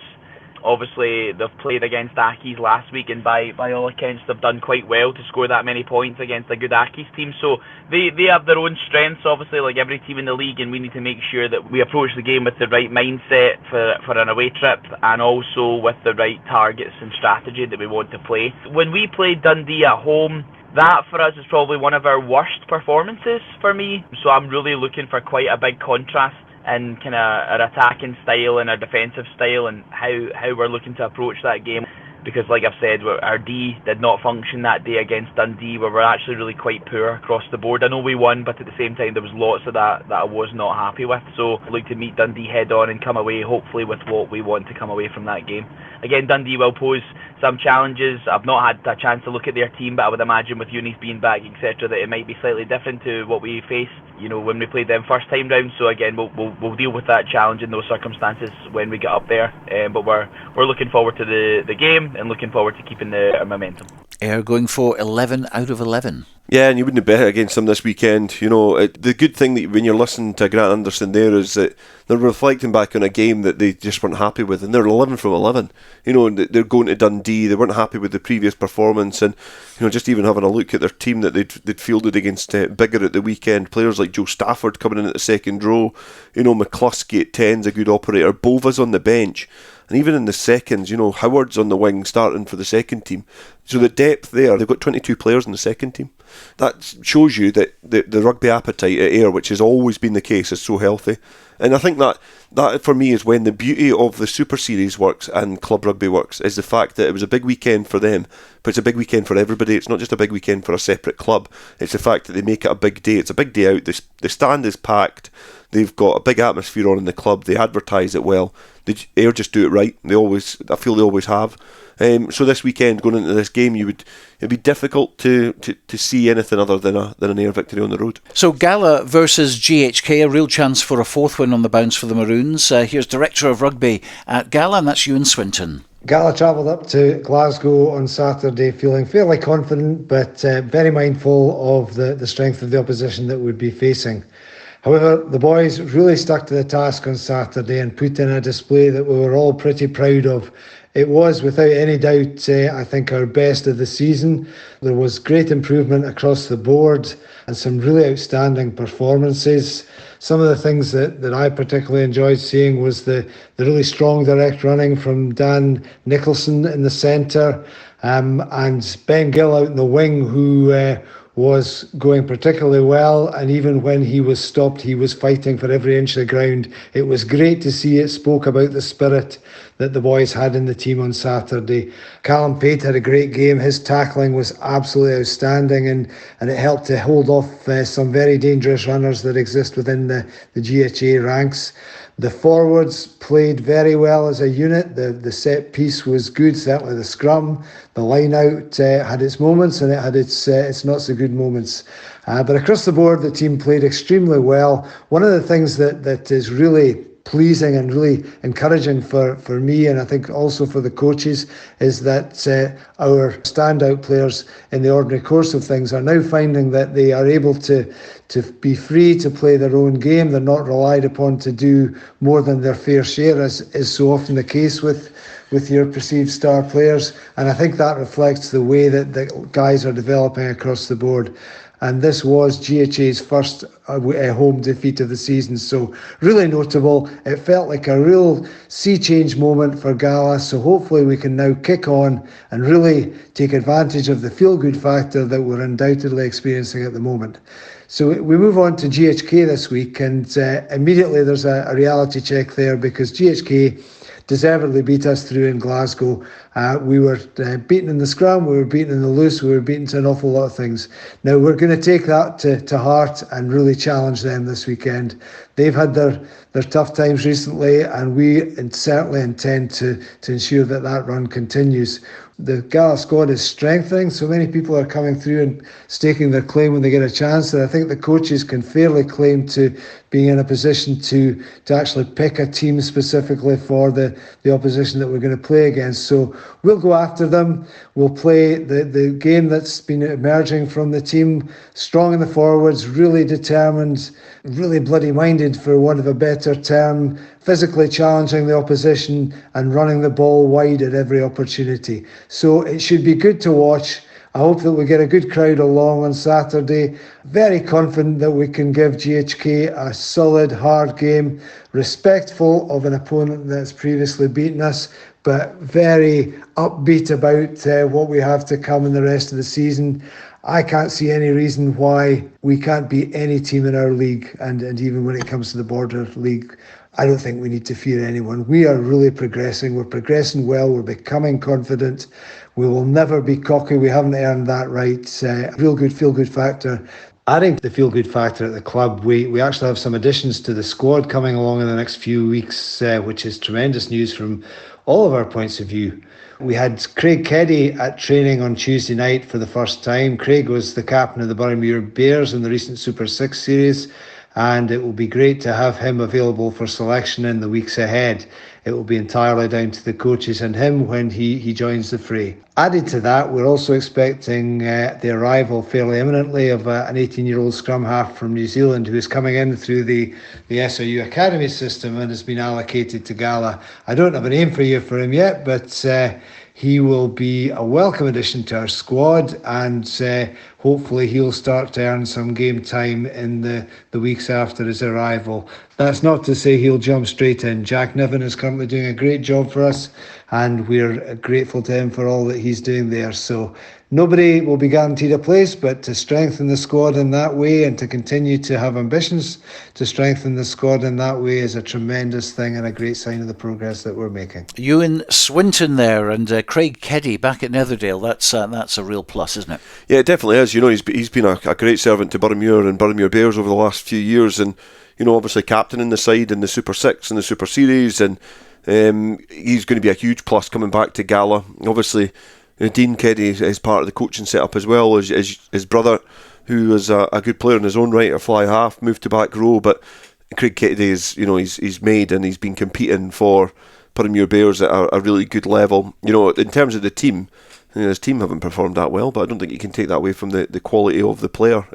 Obviously, they've played against Accies last week, and by all accounts, they've done quite well to score that many points against a good Accies team. So they have their own strengths, obviously, like every team in the league, and we need to make sure that we approach the game with the right mindset for an away trip, and also with the right targets and strategy that we want to play. When we played Dundee at home, that for us is probably one of our worst performances for me. So I'm really looking for quite a big contrast in kind of our attacking style and our defensive style, and how we're looking to approach that game. Because like I've said, our D did not function that day against Dundee, where we're actually really quite poor across the board. I know we won, but at the same time there was lots of that I was not happy with. So I'd like to meet Dundee head on and come away hopefully with what we want to come away from that game. Again, Dundee will pose some challenges. I've not had a chance to look at their team, but I would imagine with Eunice being back, etc., that it might be slightly different to what we faced, when we played them first time round. So again, we'll deal with that challenge in those circumstances when we get up there. But we're looking forward to the game and looking forward to keeping our momentum. Ayr going for 11 out of 11. Yeah, and you wouldn't bet against them this weekend. The good thing that when you're listening to Grant Anderson there is that they're reflecting back on a game that they just weren't happy with, and they're 11 from 11. They're going to Dundee. They weren't happy with the previous performance, and just even having a look at their team that they'd fielded against Biggar at the weekend. Players like Joe Stafford coming in at the second row. McCluskey at 10's a good operator. Bova's on the bench. And even in the seconds, Howard's on the wing starting for the second team. So the depth there, they've got 22 players in the second team. That shows you that the rugby appetite at Ayr, which has always been the case, is so healthy. And I think that for me is when the beauty of the Super Series works and club rugby works, is the fact that it was a big weekend for them, but it's a big weekend for everybody. It's not just a big weekend for a separate club. It's the fact that they make it a big day. It's a big day out. The stand is packed. They've got a big atmosphere on in the club. They advertise it well. Ayr just do it right. I feel they always have. So this weekend, going into this game, it'd be difficult to see anything other than an Ayr victory on the road. So Gala versus GHK, a real chance for a fourth win on the bounce for the Maroons. Here's Director of Rugby at Gala, and that's Ewan Swinton. Gala travelled up to Glasgow on Saturday feeling fairly confident, but very mindful of the strength of the opposition that we'd be facing. However, the boys really stuck to the task on Saturday and put in a display that we were all pretty proud of. It was, without any doubt, I think our best of the season. There was great improvement across the board and some really outstanding performances. Some of the things that I particularly enjoyed seeing was the really strong direct running from Dan Nicholson in the centre, and Ben Gill out in the wing, who was going particularly well, and even when he was stopped, he was fighting for every inch of the ground. It was great to see. It spoke about the spirit that the boys had in the team on Saturday. Callum Pate had a great game. His tackling was absolutely outstanding, and it helped to hold off some very dangerous runners that exist within the GHA ranks. The forwards played very well as a unit. The set piece was good, certainly the scrum. The line out had its moments, and it had its not so good moments. But across the board, the team played extremely well. One of the things that is really pleasing and really encouraging for me, and I think also for the coaches, is that our standout players in the ordinary course of things are now finding that they are able to be free to play their own game. They're not relied upon to do more than their fair share, as is so often the case with your perceived star players. And I think that reflects the way that the guys are developing across the board. And this was GHA's first home defeat of the season, so really notable. It felt like a real sea change moment for Gala, so hopefully we can now kick on and really take advantage of the feel-good factor that we're undoubtedly experiencing at the moment. So we move on to GHK this week, and immediately there's a reality check there, because GHK deservedly beat us through in Glasgow. We were beaten in the scrum, we were beaten in the loose, we were beaten to an awful lot of things. Now we're going to take that to heart and really challenge them this weekend. They've had their tough times recently, and we certainly intend to ensure that run continues. The Gala squad is strengthening, so many people are coming through and staking their claim when they get a chance, and I think the coaches can fairly claim to being in a position to actually pick a team specifically for the opposition that we're going to play against. So we'll go after them. We'll play the game that's been emerging from the team, strong in the forwards, really determined, really bloody minded for want of a better term, physically challenging the opposition and running the ball wide at every opportunity. So it should be good to watch. I hope that we get a good crowd along on Saturday. Very confident that we can give GHK a solid, hard game, respectful of an opponent that's previously beaten us, but very upbeat about what we have to come in the rest of the season. I can't see any reason why we can't beat any team in our league, and even when it comes to the Border League, I don't think we need to fear anyone. We are really progressing. We're progressing well. We're becoming confident. We will never be cocky. We haven't earned that right. Real good feel-good factor. Adding to the feel-good factor at the club, we actually have some additions to the squad coming along in the next few weeks, which is tremendous news from all of our points of view. We had Craig Keddy at training on Tuesday night for the first time. Craig was the captain of the Boroughmuir Bears in the recent Super 6 series, and it will be great to have him available for selection in the weeks ahead. It will be entirely down to the coaches and him when he joins the fray. Added to that, we're also expecting the arrival fairly imminently of an 18-year-old scrum half from New Zealand who is coming in through the SRU Academy system and has been allocated to Gala. I don't have a name for you for him yet, but he will be a welcome addition to our squad, and hopefully he'll start to earn some game time in the weeks after his arrival. That's not to say he'll jump straight in. Jack Niven is currently doing a great job for us, and we're grateful to him for all that he's doing there. So nobody will be guaranteed a place, but to strengthen the squad in that way and to continue to have ambitions to strengthen the squad in that way is a tremendous thing and a great sign of the progress that we're making. Ewan Swinton there, and Craig Keddy back at Netherdale. That's a real plus, isn't it? Yeah, it definitely is. You know, he's been a great servant to Boroughmuir and Boroughmuir Bears over the last few years, and you know, obviously captaining the side in the Super 6 and the Super Series, and He's going to be a huge plus coming back to Gala. Obviously, Dean Keddy is part of the coaching setup as well as his brother, who was a good player in his own right, a fly half, moved to back row. But Craig Keddy is, he's made and he's been competing for Perthmuir Bears at a really good level. In terms of the team, his team haven't performed that well, but I don't think you can take that away from the quality of the player.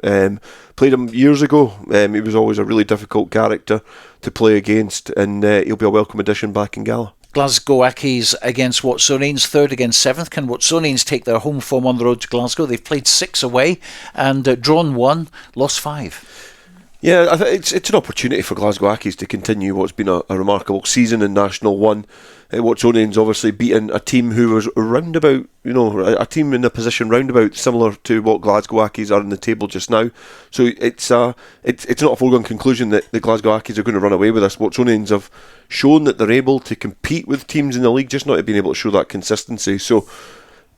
Played him years ago. He was always a really difficult character to play against, and he'll be a welcome addition back in Gala. Glasgow Accies against Watsonians, 3rd against 7th. Can Watsonians take their home form on the road to Glasgow? They've played 6 away and drawn 1, lost 5. Yeah, it's an opportunity for Glasgow Accies to continue what's been a remarkable season in National 1. Watsonians obviously beating a team who was roundabout, a team in a position roundabout similar to what Glasgow Accies are in the table just now. So it's not a foregone conclusion that the Glasgow Accies are going to run away with this. Watsonians have shown that they're able to compete with teams in the league, just not being able to show that consistency. So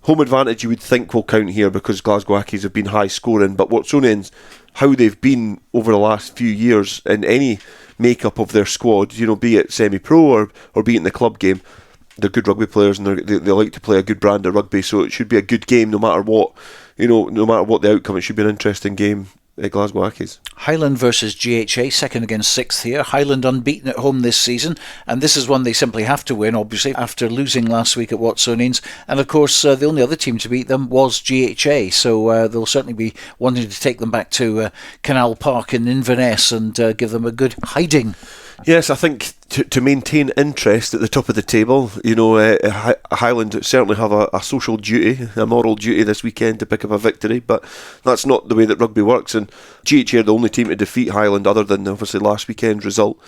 home advantage you would think will count here because Glasgow Accies have been high scoring, but Watsonians, how they've been over the last few years in any makeup of their squad, be it semi-pro or be it in the club game, they're good rugby players and they like to play a good brand of rugby, so it should be a good game no matter what, no matter what the outcome. It should be an interesting game at Glasgow Accies. Highland versus GHA, 2nd against 6th here. Highland unbeaten at home this season, and this is one they simply have to win, obviously, after losing last week at Watsonians. And of course, the only other team to beat them was GHA, so they'll certainly be wanting to take them back to Canal Park in Inverness and give them a good hiding. Yes, I think to maintain interest at the top of the table, Highland certainly have a social duty, a moral duty this weekend to pick up a victory, but that's not the way that rugby works, and GHA are the only team to defeat Highland other than obviously last weekend's result.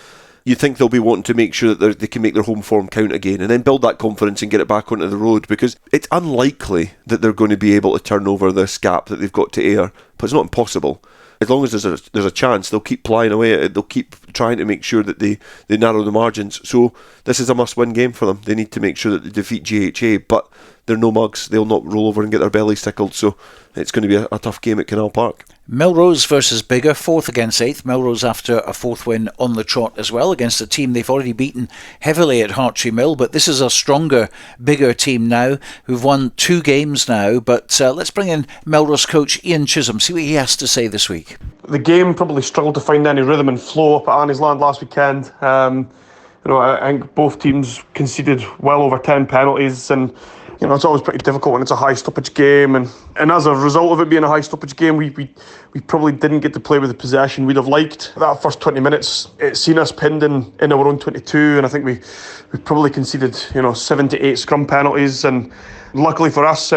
You think they'll be wanting to make sure that they can make their home form count again and then build that confidence and get it back onto the road, because it's unlikely that they're going to be able to turn over this gap that they've got to Ayr, but it's not impossible. As long as there's a chance, they'll keep plying away at it. They'll keep trying to make sure that they narrow the margins. So this is a must-win game for them. They need to make sure that they defeat GHA, but they're no mugs. They'll not roll over and get their bellies tickled. So it's going to be a tough game at Canal Park. Melrose versus Biggar, 4th against 8th. Melrose after a 4th win on the trot as well against a team they've already beaten heavily at Hartree Mill, but this is a stronger, bigger team now who've won 2 games now. But let's bring in Melrose coach Ian Chisholm, see what he has to say this week. The game probably struggled to find any rhythm and flow up at Annie's Land last weekend. I think both teams conceded well over 10 penalties, and it's always pretty difficult when it's a high stoppage game, and as a result of it being a high stoppage game, we probably didn't get to play with the possession we'd have liked. That first 20 minutes, it's seen us pinned in our own 22, and I think we probably conceded 7 to 8 scrum penalties, and luckily for us,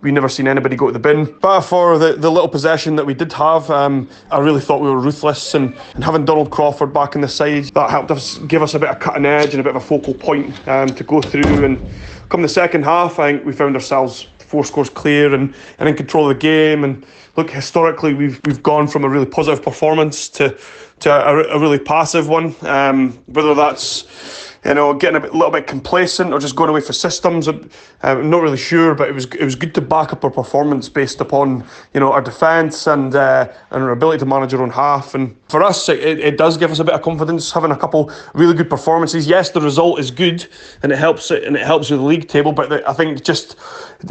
we never seen anybody go to the bin. But for the little possession that we did have, I really thought we were ruthless, and having Donald Crawford back in the side, that helped us give us a bit of cutting edge and a bit of a focal point to go through. And come the second half, I think we found ourselves 4 scores clear and in control of the game. And look, historically, we've gone from a really positive performance to a really passive one. Whether that's getting a little bit complacent or just going away for systems, I'm not really sure, but it was good to back up our performance based upon our defence and our ability to manage our own half. And for us, it does give us a bit of confidence having a couple really good performances. Yes, the result is good and it helps with the league table, but I think just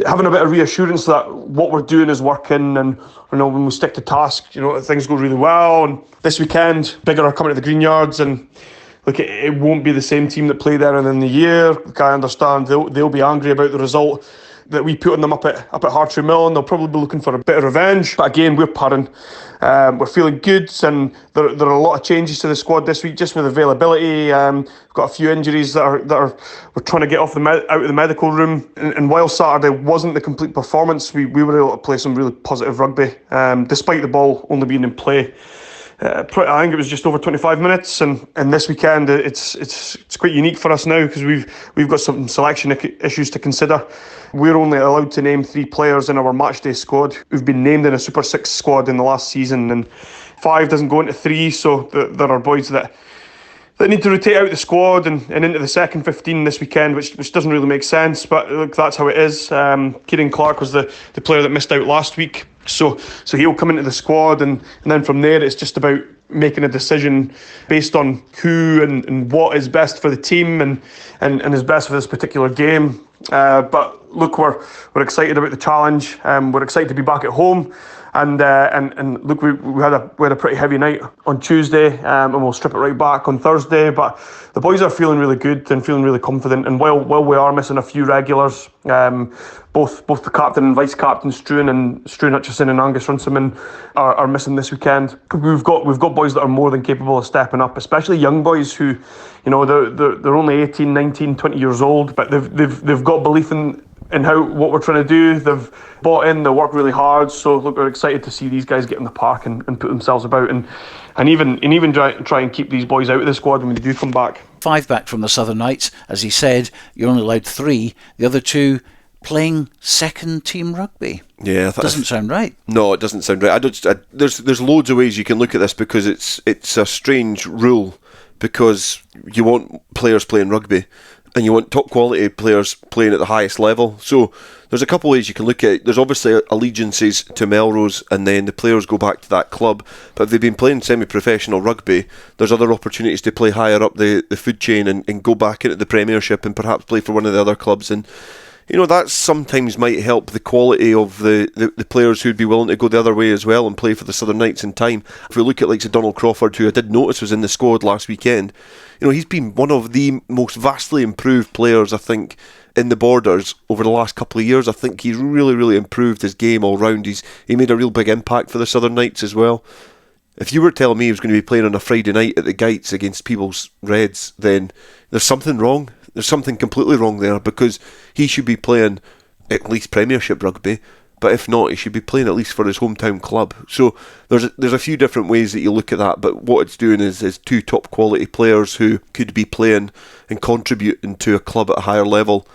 having a bit of reassurance that what we're doing is working, and when we stick to task, things go really well. And this weekend, Biggar are coming to the Green Yards, and look, it won't be the same team that played there in the year. Look, I understand they'll be angry about the result that we put on them up at Hartree Mill, and they'll probably be looking for a bit of revenge. But again, we're purring. We're feeling good, and there are a lot of changes to the squad this week, just with availability. We've got a few injuries we're trying to get out of the medical room. And while Saturday wasn't the complete performance, we were able to play some really positive rugby, despite the ball only being in play. I think it was just over 25 minutes, and this weekend it's quite unique for us now because we've got some selection issues to consider. We're only allowed to name 3 players in our matchday squad who've been named in a Super 6 squad in the last season, and 5 doesn't go into 3, so there are boys that need to rotate out the squad and into the second 15 this weekend, which doesn't really make sense, but look, that's how it is. Kieran Clark was the player that missed out last week So he'll come into the squad, and then from there it's just about making a decision based on who and what is best for the team and is best for this particular game. But look, we're excited about the challenge. We're excited to be back at home. And look, we had a pretty heavy night on Tuesday, and we'll strip it right back on Thursday. But the boys are feeling really good and feeling really confident. And while we are missing a few regulars, both the captain and vice captain, Stuart Hutchison and Angus Runciman, are missing this weekend. We've got boys that are more than capable of stepping up, especially young boys who, they're only 18, 19, 20 years old, but they've got belief in what we're trying to do. They've bought in, they work really hard. So look, we're excited to see these guys get in the park and put themselves about and even try and keep these boys out of the squad when they do come back. 5 back from the Southern Knights. As he said, you're only allowed 3. The other 2 playing second team rugby. Yeah, doesn't sound right. No, it doesn't sound right. There's loads of ways you can look at this, because it's a strange rule, because you want players playing rugby and you want top quality players playing at the highest level. So there's a couple of ways you can look at it. There's obviously allegiances to Melrose, and then the players go back to that club. But if they've been playing semi-professional rugby, there's other opportunities to play higher up the food chain and go back into the Premiership and perhaps play for one of the other clubs. And that sometimes might help the quality of the players who'd be willing to go the other way as well and play for the Southern Knights in time. If we look at like Donald Crawford, who I did notice was in the squad last weekend, he's been one of the most vastly improved players, I think, in the Borders over the last couple of years. I think he's really, really improved his game all round. He made a real big impact for the Southern Knights as well. If you were telling me he was going to be playing on a Friday night at the Gites against Peebles Reds, then there's something wrong. There's something completely wrong there, because he should be playing at least Premiership rugby, but if not, he should be playing at least for his hometown club. So there's a few different ways that you look at that, but what it's doing is 2 top quality players who could be playing and contributing to a club at a higher level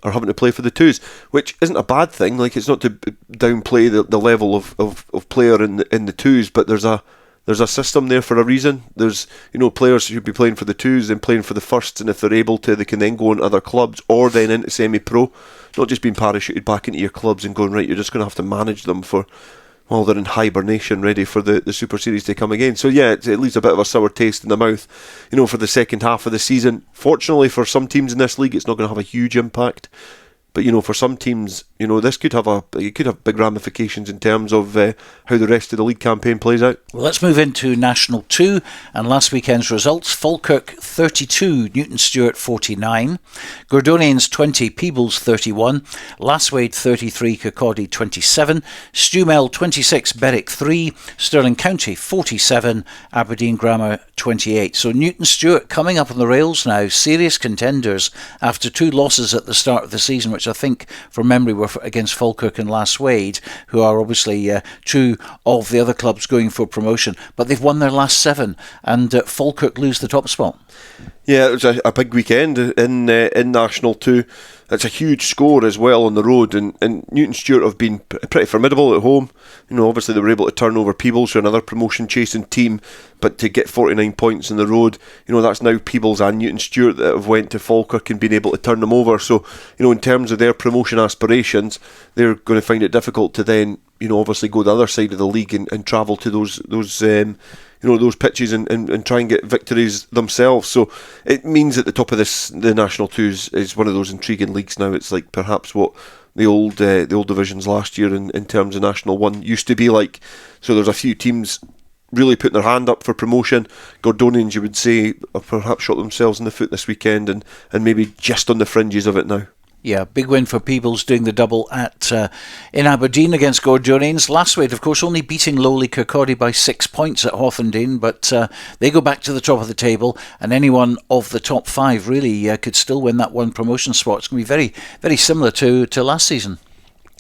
are having to play for the twos, which isn't a bad thing. Like, it's not to downplay the level of player in the twos, but there's a system there for a reason. There's players who should be playing for the twos and playing for the firsts, and if they're able to, they can then go into other clubs or then into semi-pro, not just being parachuted back into your clubs and going, right, you're just going to have to manage them while they're in hibernation, ready for the Super Series to come again. So yeah, it leaves a bit of a sour taste in the mouth, for the second half of the season. Fortunately for some teams in this league, it's not going to have a huge impact. But for some teams, this could have big ramifications in terms of how the rest of the league campaign plays out. Well, let's move into National 2 and last weekend's results. Falkirk 32, Newton Stewart 49, Gordonians 20, Peebles 31, Lasswade 33, Kirkcaldy 27, Stewmel 26, Berwick 3, Stirling County 47, Aberdeen Grammar 28. So Newton Stewart coming up on the rails now, serious contenders after 2 losses at the start of the season, which I think from memory were against Falkirk and Lasswade, who are obviously 2 of the other clubs going for promotion, but they've won their last 7 and Falkirk lose the top spot. Yeah, it was a big weekend in National 2. It's a huge score as well on the road, and Newton Stewart have been pretty formidable at home. Obviously they were able to turn over Peebles, who are another promotion chasing team, but to get 49 points on the road, that's now Peebles and Newton Stewart that have went to Falkirk and been able to turn them over. So, in terms of their promotion aspirations, they're going to find it difficult to then, obviously go the other side of the league and travel to those pitches and try and get victories themselves. So it means at the top of the National 2s is one of those intriguing leagues now. It's like perhaps what the old divisions last year in terms of National 1 used to be like. So there's a few teams really putting their hand up for promotion. Gordonians, you would say, have perhaps shot themselves in the foot this weekend and maybe just on the fringes of it now. Yeah, big win for Peebles doing the double in Aberdeen against Gordonians. Lasswade, of course, only beating lowly Kirkcaldy by 6 points at Hawthorndean, but they go back to the top of the table, and anyone of the top 5 really could still win that one promotion spot. It's going to be very, very similar to last season.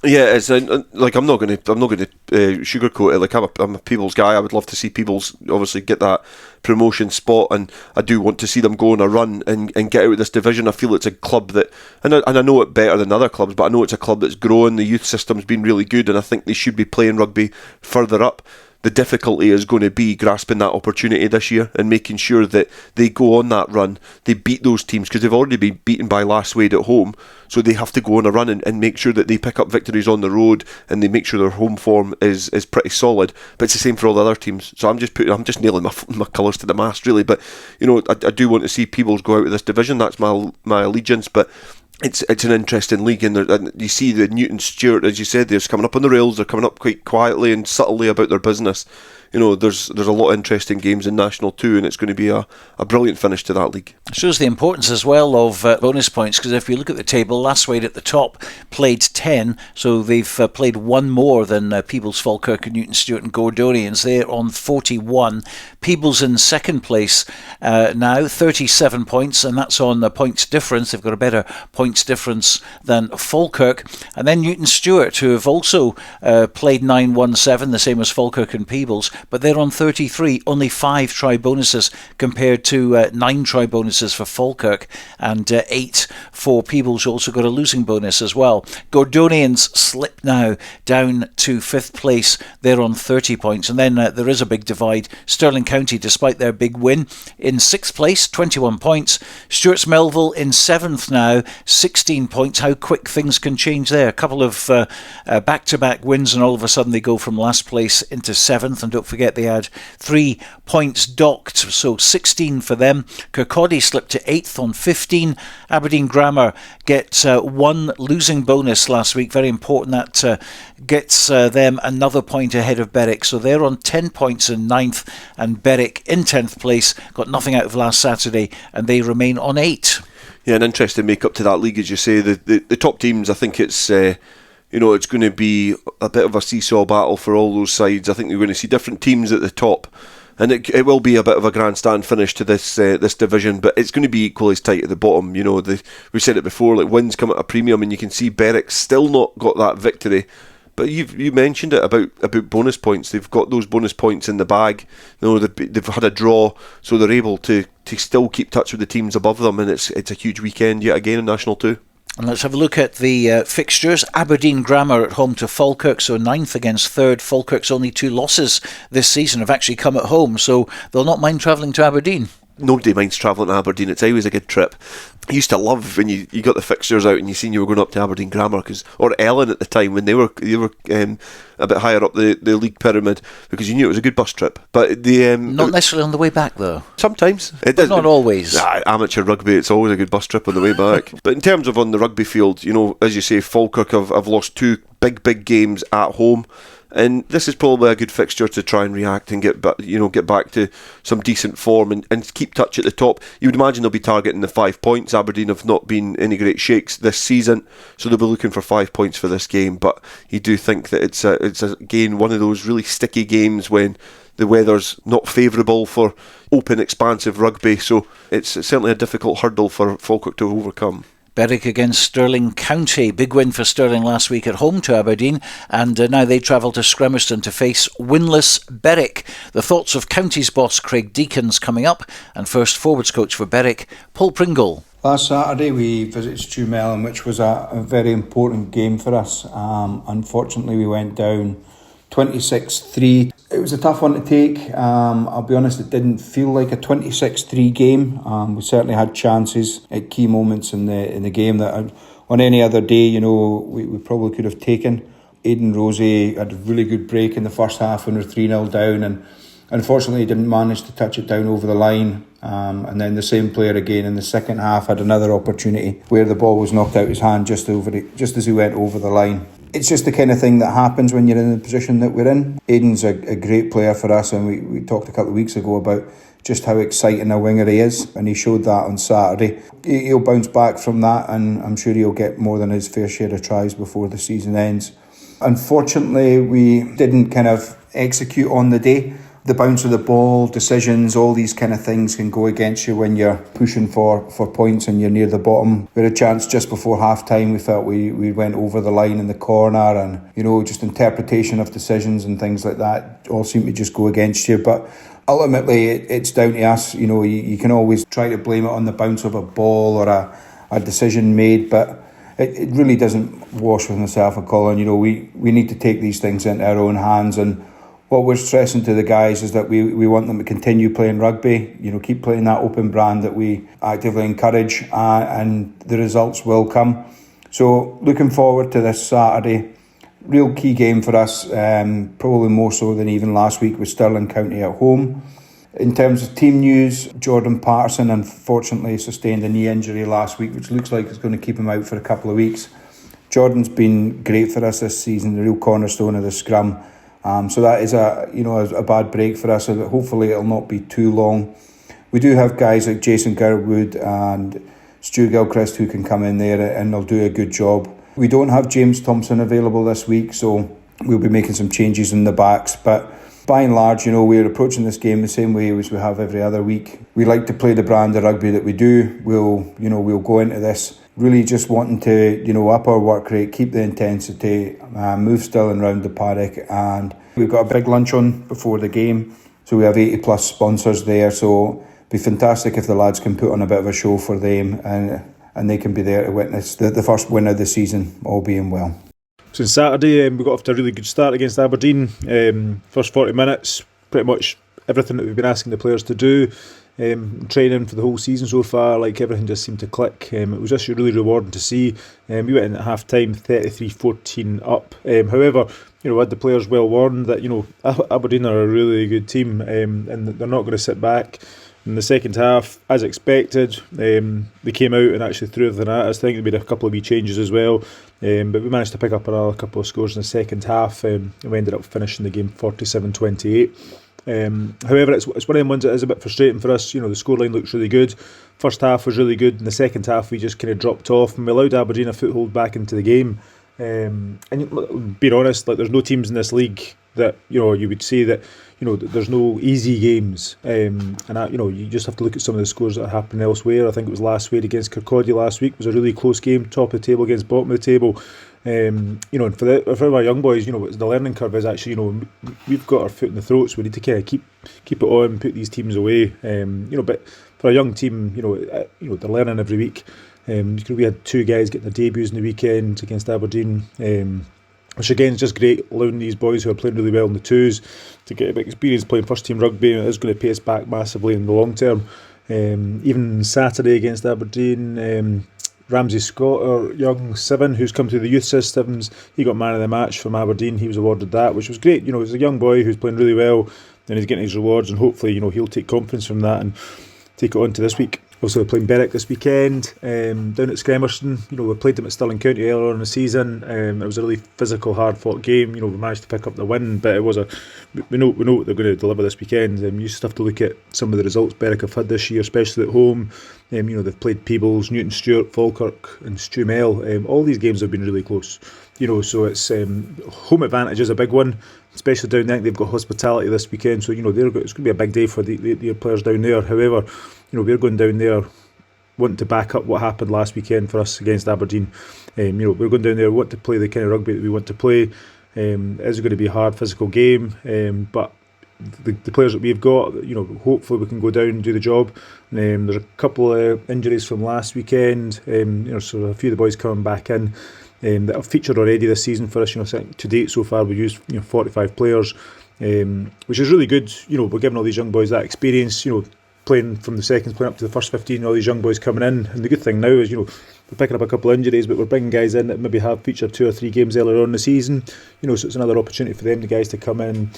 Yeah, it's like I'm not going to sugarcoat it. Like I'm a Peebles guy. I would love to see Peebles obviously get that promotion spot, and I do want to see them go on a run and get out of this division. I feel it's a club that, and I know it better than other clubs, but I know it's a club that's growing. The youth system's been really good, and I think they should be playing rugby further up. the difficulty is going to be grasping that opportunity this year and making sure that they go on that run, they beat those teams, because they've already been beaten by Last Wade at home, so they have to go on a run and make sure that they pick up victories on the road and they make sure their home form is pretty solid. But it's the same for all the other teams. So I'm just nailing my colours to the mast, really. But I do want to see Peebles go out of this division. That's my allegiance. But it's an interesting league, and you see the Newton Stewart, as you said, they're coming up on the rails. They're coming up quite quietly and subtly about their business. There's a lot of interesting games in National 2, and it's going to be a brilliant finish to that league. Shows the importance as well of bonus points, because if you look at the table, Last Wade at the top played 10, so they've played one more than Peebles, Falkirk and Newton Stewart and Gordonians. They're on 41. Peebles in second place now, 37 points, and that's on the points difference. They've got a better points difference than Falkirk. And then Newton Stewart, who have also played 9-1-7, the same as Falkirk and Peebles, but they're on 33, only 5 try bonuses compared to 9 try bonuses for Falkirk and 8 for Peebles, who also got a losing bonus as well. Gordonians slip now down to 5th place. They're on 30 points. And then there is a big divide. Stirling County, despite their big win, in 6th place, 21 points. Stewart's Melville in 7th now, 16 points. How quick things can change there. A couple of back-to-back wins and all of a sudden they go from last place into 7th. And don't forget they had 3 points docked, so 16 for them. Kirkcaldy slipped to 8th on 15. Aberdeen Grammar get 1 losing bonus last week. Very important. That gets them another point ahead of Berwick, so they're on 10 points in 9th, and Berwick in 10th place got nothing out of last Saturday and they remain on 8. Yeah, an interesting make-up to that league, as you say. The top teams, I think it's it's going to be a bit of a seesaw battle for all those sides. I think you're going to see different teams at the top, and it will be a bit of a grandstand finish to this division, but it's going to be equally as tight at the bottom. We said it before, like wins come at a premium, and you can see Berwick's still not got that victory. But you mentioned it about bonus points. They've got those bonus points in the bag. They've had a draw, so they're able to still keep touch with the teams above them, and it's a huge weekend yet again in National 2. And let's have a look at the fixtures. Aberdeen Grammar at home to Falkirk, so 9th against 3rd. Falkirk's only 2 losses this season have actually come at home, so they'll not mind travelling to Aberdeen. Nobody minds travelling to Aberdeen. It's always a good trip. I used to love when you got the fixtures out and you seen you were going up to Aberdeen Grammar, or Ellen at the time, when they were a bit higher up the league pyramid, because you knew it was a good bus trip. But not necessarily on the way back though. Sometimes not always. Amateur rugby, it's always a good bus trip on the way back. But in terms of on the rugby field, as you say, Falkirk have lost 2 big games at home. And this is probably a good fixture to try and react and get back to some decent form and keep touch at the top. You would imagine they'll be targeting the 5 points. Aberdeen have not been any great shakes this season, so they'll be looking for 5 points for this game. But you do think that it's again one of those really sticky games when the weather's not favourable for open, expansive rugby. So it's certainly a difficult hurdle for Falkirk to overcome. Berwick against Stirling County. Big win for Stirling last week at home to Aberdeen, and now they travel to Scremerston to face winless Berwick. The thoughts of County's boss Craig Deakins coming up, and first forwards coach for Berwick, Paul Pringle. Last Saturday we visited Stew Mellon, which was a very important game for us. Unfortunately we went down 26-3. It was a tough one to take. I'll be honest, it didn't feel like a 26-3 game. We certainly had chances at key moments in the game that on any other day, we probably could have taken. Aidan Rosie had a really good break in the first half when we were 3-0 down, and unfortunately didn't manage to touch it down over the line. And then the same player again in the second half had another opportunity where the ball was knocked out his hand just as he went over the line. It's just the kind of thing that happens when you're in the position that we're in. Aidan's a great player for us, and we talked a couple of weeks ago about just how exciting a winger he is, and he showed that on Saturday. He'll bounce back from that, and I'm sure he'll get more than his fair share of tries before the season ends. Unfortunately, we didn't kind of execute on the day. The bounce of the ball, decisions, all these kind of things can go against you when you're pushing for points and you're near the bottom. We had a chance just before half time. We felt we went over the line in the corner, and just interpretation of decisions and things like that all seem to just go against you. But ultimately it's down to us. You can always try to blame it on the bounce of a ball or a decision made, but it really doesn't wash with myself and Colin. We need to take these things into our own hands, and what we're stressing to the guys is that we want them to continue playing rugby, keep playing that open brand that we actively encourage, and the results will come. So looking forward to this Saturday. Real key game for us, probably more so than even last week with Stirling County at home. In terms of team news, Jordan Patterson unfortunately sustained a knee injury last week, which looks like it's going to keep him out for a couple of weeks. Jordan's been great for us this season, the real cornerstone of the scrum. So that is a bad break for us. So hopefully it'll not be too long. We do have guys like Jason Garwood and Stu Gilchrist who can come in there and they'll do a good job. We don't have James Thompson available this week, so we'll be making some changes in the backs. But by and large, we're approaching this game the same way as we have every other week. We like to play the brand of rugby that we do. We'll go into this really just wanting to, up our work rate, keep the intensity, move Stirling round the paddock, and we've got a big lunch on before the game. So we have 80 plus sponsors there, so it'd be fantastic if the lads can put on a bit of a show for them and they can be there to witness the first win of the season, all being well. So on Saturday, we got off to a really good start against Aberdeen. First 40 minutes, pretty much everything that we've been asking the players to do. Training for the whole season so far, like everything just seemed to click. It was just really rewarding to see. We went in at half time 33-14 up. However, had the players well warned that Aberdeen are a really good team, and they're not going to sit back. In the second half, as expected, they came out and actually threw everything at us. I think they made a couple of wee changes as well, but we managed to pick up another couple of scores in the second half, and we ended up finishing the game 47-28. However, it's one of them ones that is a bit frustrating for us. The scoreline looks really good. First half was really good. In the second half, we just kind of dropped off and we allowed Aberdeen a foothold back into the game. And being honest, there's no teams in this league that you would say that there's no easy games. And you just have to look at some of the scores that are happening elsewhere. I think it was last week against Kirkcaldy last week was a really close game, top of the table against bottom of the table. And for our young boys, the learning curve is actually, we've got our foot in the throat, so we need to kind of keep it on, put these teams away. But for a young team, they're learning every week. We had two guys getting their debuts in the weekend against Aberdeen, which again is just great, allowing these boys who are playing really well in the twos to get a bit of experience playing first team rugby. It is going to pay us back massively in the long term. Even Saturday against Aberdeen, Ramsey Scott, our young 7 who's come through the youth systems, he got man of the match from Aberdeen. He was awarded that, which was great. He's a young boy who's playing really well and he's getting his rewards, and hopefully he'll take confidence from that and take it on to this week. Also, we're playing Berwick this weekend down at Scremerston. We played them at Stirling County earlier on in the season. It was a really physical, hard-fought game. We managed to pick up the win, but it was we know what they're going to deliver this weekend. You just have to look at some of the results Berwick have had this year, especially at home. They've played Peebles, Newton Stewart, Falkirk, and Stumel. All these games have been really close. So it's home advantage is a big one, especially down there. They've got hospitality this weekend, so it's going to be a big day for the players down there. However, we're going down there wanting to back up what happened last weekend for us against Aberdeen. We're going down there wanting to play the kind of rugby that we want to play. It is going to be a hard physical game, but the players that we've got, hopefully we can go down and do the job. There's a couple of injuries from last weekend, so a few of the boys coming back in that have featured already this season for us. To date so far we've used 45 players, which is really good. We're giving all these young boys that experience, playing from the seconds, playing up to the first 15, all these young boys coming in. And the good thing now is, we're picking up a couple of injuries, but we're bringing guys in that maybe have featured 2 or 3 games earlier on in the season. So it's another opportunity for them, the guys, to come in,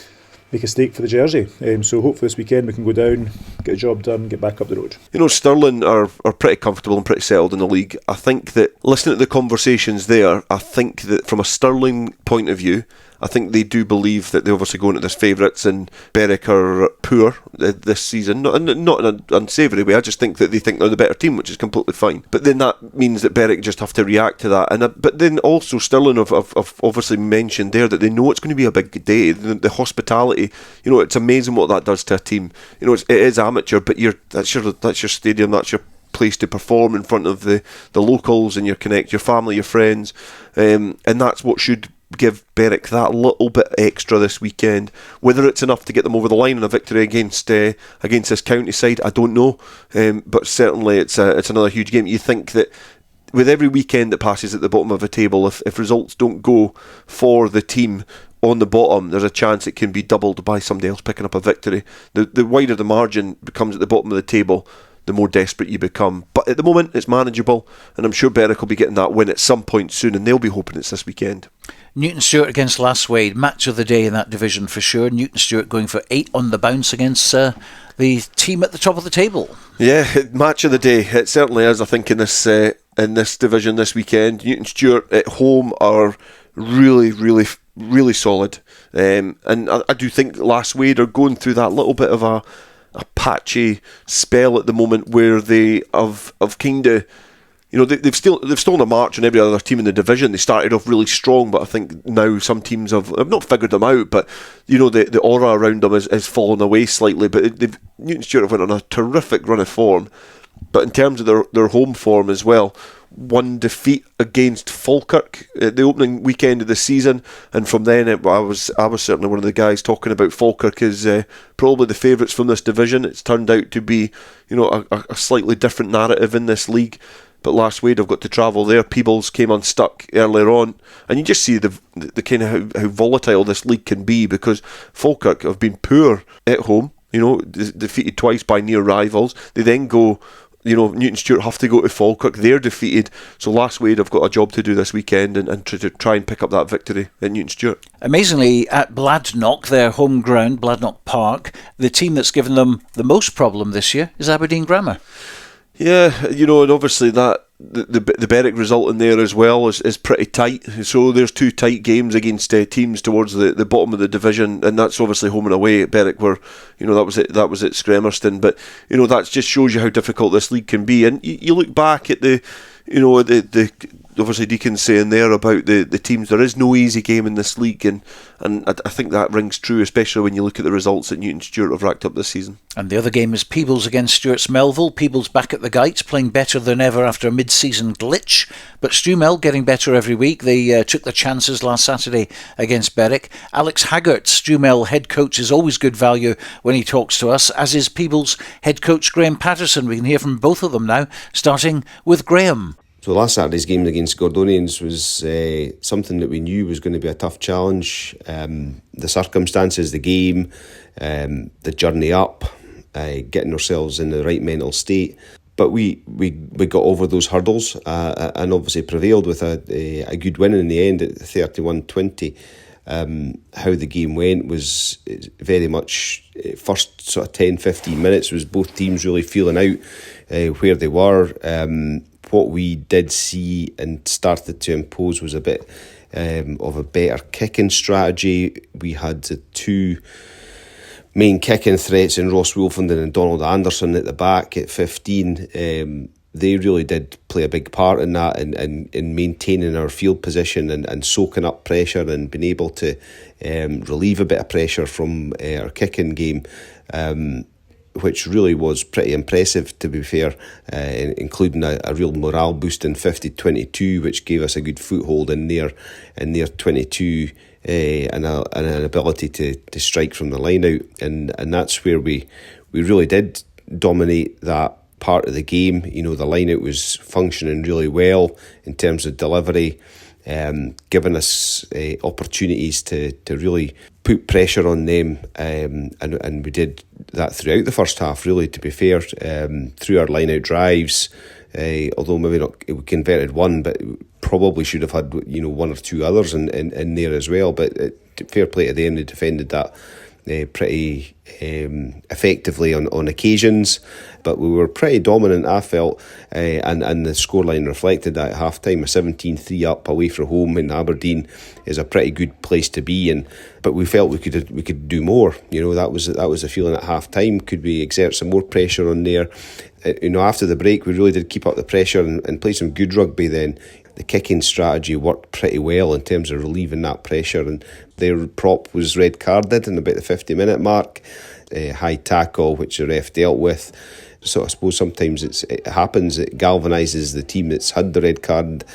make a stake for the jersey. So hopefully this weekend we can go down, get the job done, get back up the road. Stirling are pretty comfortable and pretty settled in the league. I think that listening to the conversations there, I think that from a Stirling point of view, I think they do believe that they obviously go into this favourites, and Berwick are poor this season. Not in an unsavoury way. I just think that they think they're the better team, which is completely fine. But then that means that Berwick just have to react to that. But then also Stirling have obviously mentioned there that they know it's going to be a big day. The hospitality, it's amazing what that does to a team. It is amateur, but that's your stadium, that's your place to perform in front of the locals, and your family, your friends, and that's what should give Berwick that little bit extra this weekend. Whether it's enough to get them over the line in a victory against this county side, I don't know, but certainly it's another huge game. You think that with every weekend that passes at the bottom of a table, if results don't go for the team on the bottom, there's a chance it can be doubled by somebody else picking up a victory. The wider the margin becomes at the bottom of the table, the more desperate you become. But at the moment, it's manageable, and I'm sure Berwick will be getting that win at some point soon, and they'll be hoping it's this weekend. Newton Stewart against Lasswade, match of the day in that division for sure. Newton Stewart going for 8 on the bounce against the team at the top of the table. Yeah, match of the day. It certainly is, I think, in this division this weekend. Newton Stewart at home are really, really, really solid. And I do think Lasswade are going through that little bit of a patchy spell at the moment where they have kind of, they've stolen a march on every other team in the division. They started off really strong, but I think now some teams have not figured them out, but the aura around them has fallen away slightly. But Newton Stewart have went on a terrific run of form, but in terms of their home form as well, one defeat against Falkirk at the opening weekend of the season, and from then I was certainly one of the guys talking about Falkirk as probably the favourites from this division. It's turned out to be a slightly different narrative in this league. But Lasswade have got to travel there. Peebles came unstuck earlier on, and you just see the kind of how volatile this league can be, because Falkirk have been poor at home, defeated twice by near rivals. They then go, Newton Stewart have to go to Falkirk. They're defeated, so Lasswade have got a job to do this weekend and to try and pick up that victory at Newton Stewart. Amazingly, at Bladnoch, their home ground, Bladnoch Park, the team that's given them the most problem this year is Aberdeen Grammar. Yeah, and obviously that the Berwick result in there as well is pretty tight. So there's 2 tight games against teams towards the bottom of the division, and that's obviously home and away at Berwick, where that was at Scremerston. But that just shows you how difficult this league can be. And you look back at the obviously Deacon's saying there about the teams. There is no easy game in this league, and I think that rings true, especially when you look at the results that Newton Stewart have racked up this season. And the other game is Peebles against Stewart's Melville. Peebles back at the Guides, playing better than ever after a mid-season glitch, but Stewmel getting better every week. They took the chances last Saturday against Berwick. Alex Haggart, Stewmel head coach, is always good value when he talks to us, as is Peebles head coach Graham Patterson. We can hear from both of them now, starting with Graham. So last Saturday's game against Gordonians was something that we knew was going to be a tough challenge. The circumstances, the game, the journey up, getting ourselves in the right mental state. But we got over those hurdles and obviously prevailed with a good win in the end at 31-20. How the game went was very much first sort of 10-15 minutes was both teams really feeling out where they were. What we did see and started to impose was a bit of a better kicking strategy. We had the 2 main kicking threats in Ross Wolfenden and Donald Anderson at the back at 15. They really did play a big part in that, in maintaining our field position and soaking up pressure and being able to relieve a bit of pressure from our kicking game. Which really was pretty impressive, to be fair, including a real morale boost in 50-22, which gave us a good foothold in their 22 and an ability to strike from the line out, and that's where we really did dominate that part of the game. The line out was functioning really well in terms of delivery, giving us opportunities to really put pressure on them, and we did that throughout the first half, really, to be fair, through our line out drives, although maybe not, we converted one, but probably should have had 1 or 2 others in there as well. But fair play to them, they defended that pretty effectively on occasions, but we were pretty dominant, I felt, and the scoreline reflected that at half time. A 17-3 up away from home in Aberdeen is a pretty good place to be in, but we felt we could do more. That was the feeling at half time. Could we exert some more pressure on there? After the break, we really did keep up the pressure and play some good rugby then. The kicking strategy worked pretty well in terms of relieving that pressure, and their prop was red carded in about the 50-minute mark. High tackle, which the ref dealt with. So I suppose sometimes it happens, it galvanises the team that's had the red card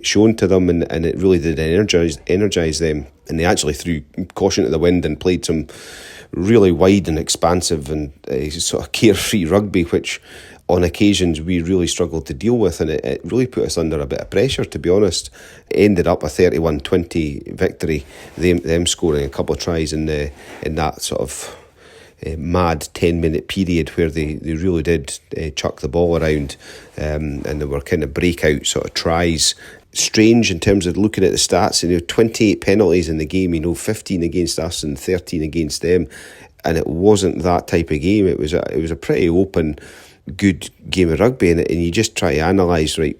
shown to them, and it really did energise them. And they actually threw caution to the wind and played some really wide and expansive and sort of carefree rugby, which on occasions we really struggled to deal with, and it really put us under a bit of pressure, to be honest. It ended up a 31-20 victory, them scoring a couple of tries in that sort of mad 10-minute period where they really did chuck the ball around, and there were kind of breakout sort of tries. Strange in terms of looking at the stats, 28 penalties in the game, 15 against us and 13 against them, and it wasn't that type of game. It was a pretty open, good game of rugby, and you just try to analyse, right,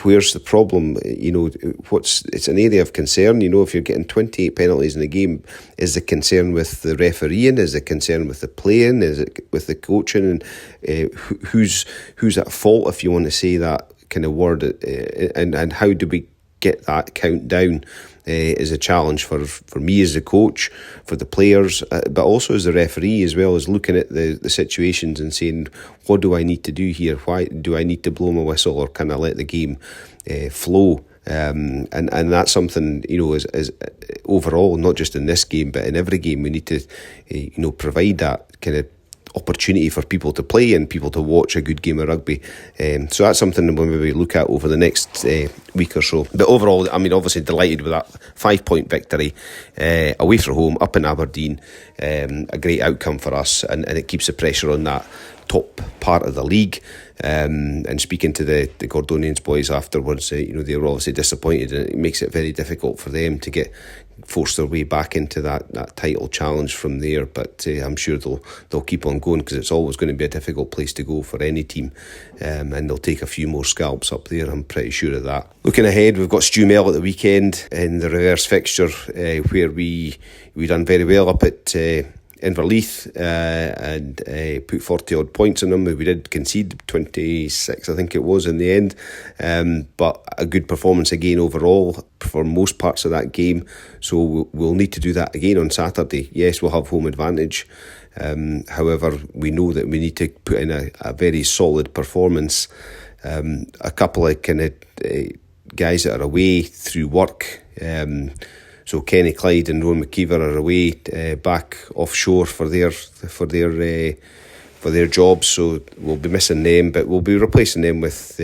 where's the problem? It's an area of concern. If you're getting 28 penalties in a game, is the concern with the refereeing? Is the concern with the playing? Is it with the coaching? And who's at fault, if you want to say that kind of word? And how do we get that count down? Is a challenge for me as a coach, for the players, but also as the referee, as well as looking at the situations and saying, what do I need to do here? Why do I need to blow my whistle, or can I let the game flow? And that's something, is overall, not just in this game, but in every game, we need to provide that kind of opportunity for people to play and people to watch a good game of rugby. So that's something we'll maybe look at over the next week or so. But overall, obviously delighted with that 5-point victory away from home up in Aberdeen. A great outcome for us, and it keeps the pressure on that top part of the league. And speaking to the Gordonians boys afterwards, they were obviously disappointed, and it makes it very difficult for them to force their way back into that title challenge from there. But I'm sure they'll keep on going, because it's always going to be a difficult place to go for any team, and they'll take a few more scalps up there, I'm pretty sure of that. Looking ahead, we've got Stuart at the weekend in the reverse fixture, where we done very well up at Inverleith, and put 40 odd points on them. We did concede 26, I think it was, in the end, but a good performance again overall for most parts of that game. So we'll need to do that again on Saturday. Yes, we'll have home advantage, however we know that we need to put in a very solid performance. A couple of kind of guys that are away through work, so Kenny Clyde and Rowan McKeever are away back offshore for their jobs, so we'll be missing them, but we'll be replacing them with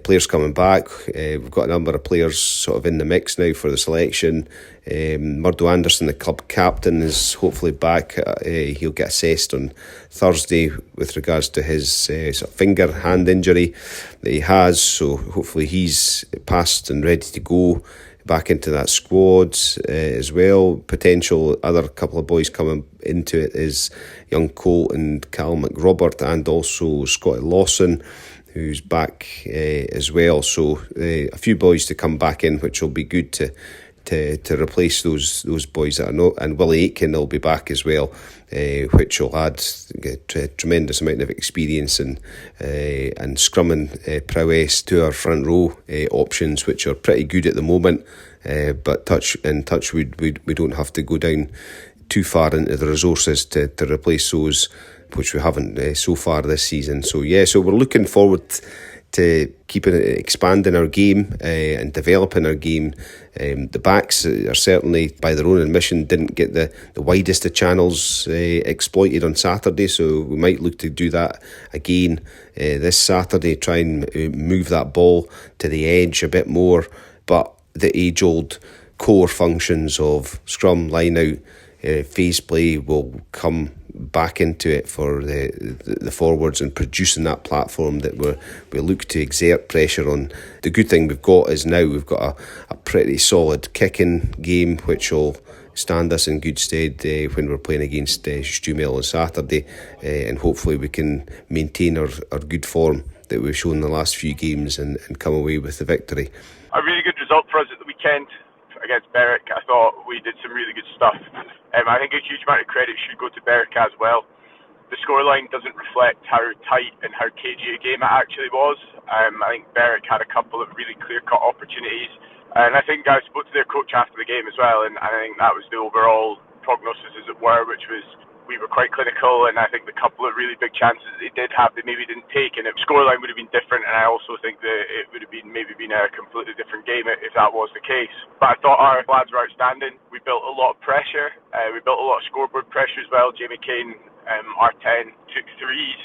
players coming back. We've got a number of players sort of in the mix now for the selection. Murdo Anderson, the club captain, is hopefully back. He'll get assessed on Thursday with regards to his sort of hand injury that he has, so hopefully he's passed and ready to go back into that squad as well. Potential other couple of boys coming into it is young Colt and Cal McRobert, and also Scotty Lawson, who's back as well. So a few boys to come back in, which will be good to replace those boys that are not. And Willie Aitken will be back as well, which will add a tremendous amount of experience and scrumming prowess to our front row options, which are pretty good at the moment. But touch wood, we don't have to go down too far into the resources to replace those, which we haven't so far this season. So we're looking forward to expanding our game and developing our game. The backs are certainly, by their own admission, didn't get the widest of channels exploited on Saturday, so we might look to do that again this Saturday, try and move that ball to the edge a bit more. But the age-old core functions of scrum, line-out, phase play will come back into it for the forwards, and producing that platform that we look to exert pressure on. The good thing we've got is now we've got a pretty solid kicking game, which will stand us in good stead when we're playing against Stuart on Saturday, and hopefully we can maintain our good form that we've shown the last few games and come away with the victory. A really good result for us at the weekend against Berwick. I thought we did some really good stuff. I think a huge amount of credit should go to Berwick as well. The scoreline doesn't reflect how tight and how cagey a game it actually was. I think Berwick had a couple of really clear-cut opportunities, and I think I spoke to their coach after the game as well, and I think that was the overall prognosis, as it were, which was we were quite clinical, and I think the couple of really big chances they did have, they maybe didn't take, and the scoreline would have been different, and I also think that it would have been a completely different game if that was the case. But I thought our lads were outstanding. We built a lot of pressure. We built a lot of scoreboard pressure as well. Jamie Kane Our 10 took threes,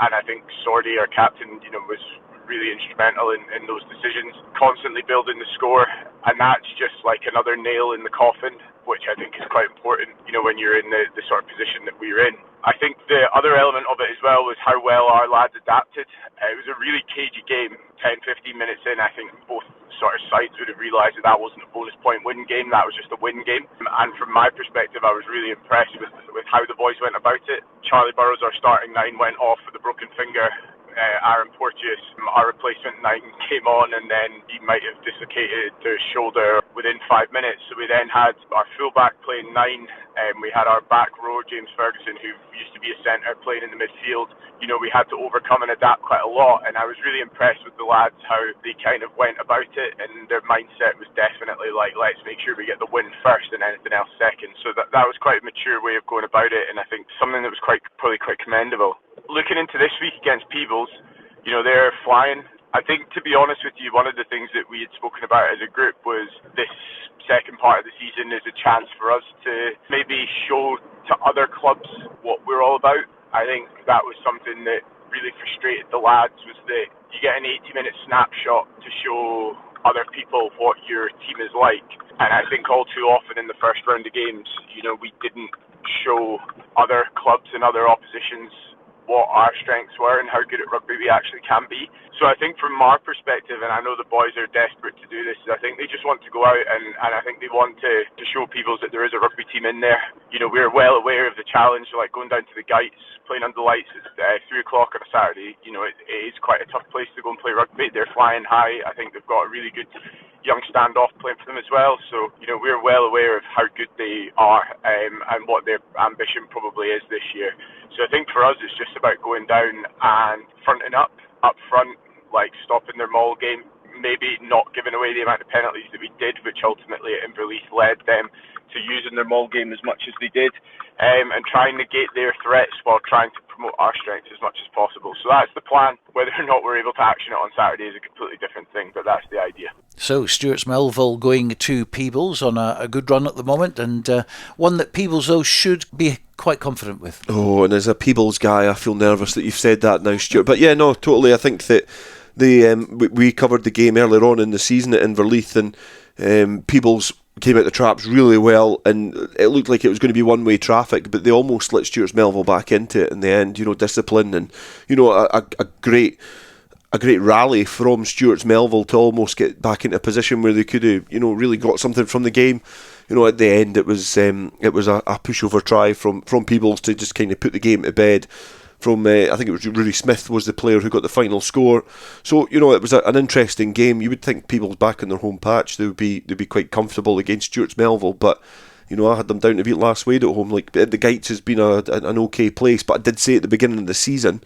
and I think Sordy, our captain, was really instrumental in those decisions, constantly building the score, and that's just like another nail in the coffin, which I think is quite important, when you're in the sort of position that we're in. I think the other element of it as well was how well our lads adapted. It was a really cagey game. 10-15 minutes in, I think both sort of sides would have realised that wasn't a bonus point win game, that was just a win game. And from my perspective, I was really impressed with how the boys went about it. Charlie Burrows, our starting 9, went off with a broken finger. Aaron Porteous, our replacement 9, came on, and then he might have dislocated his shoulder within 5 minutes. So we then had our fullback playing 9, and we had our back row, James Ferguson, who used to be a centre, playing in the midfield. We had to overcome and adapt quite a lot, and I was really impressed with the lads, how they kind of went about it, and their mindset was definitely like, let's make sure we get the win first and anything else second. So that was quite a mature way of going about it, and I think something that was probably quite commendable. Looking into this week against Peebles, they're flying. I think, to be honest with you, one of the things that we had spoken about as a group was this second part of the season is a chance for us to maybe show to other clubs what we're all about. I think that was something that really frustrated the lads, was that you get an 80-minute snapshot to show other people what your team is like. And I think all too often in the first round of games, we didn't show other clubs and other oppositions what our strengths were and how good at rugby we actually can be. So I think from our perspective, and I know the boys are desperate to do this, I think they just want to go out and I think they want to show people that there is a rugby team in there. We're well aware of the challenge, like going down to the Gites, playing under lights at 3 o'clock on a Saturday. It is quite a tough place to go and play rugby. They're flying high. I think they've got a really good young standoff playing for them as well. So, we're well aware of how good they are and what their ambition probably is this year. So I think for us it's just about going down and fronting up front, like stopping their maul game, maybe not giving away the amount of penalties that we did, which ultimately at Inverleith led them to using their maul game as much as they did, and try and negate their threats while trying to promote our strengths as much as possible. So that's the plan. Whether or not we're able to action it on Saturday is a completely different thing, but that's the idea. So Stuart's Melville going to Peebles on a good run at the moment, and one that Peebles though should be quite confident with. Oh, and as a Peebles guy, I feel nervous that you've said that now, Stuart. But yeah, no, totally. I think that we covered the game earlier on in the season at Inverleith, and Peebles came out the traps really well, and it looked like it was going to be one-way traffic, but they almost let Stuart's Melville back into it in the end. Discipline and a great rally from Stuart's Melville to almost get back into a position where they could have really got something from the game. At the end it was a pushover try from Peebles to just kind of put the game to bed. From I think it was Rory Smith was the player who got the final score. So it was an interesting game. You would think Peebles back in their home patch they'd be quite comfortable against Stuart's Melville, but I had them down to beat Last Wade at home. Like the Gites has been an okay place, but I did say at the beginning of the season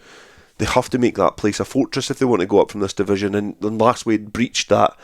they have to make that place a fortress if they want to go up from this division, and Last Wade breached that.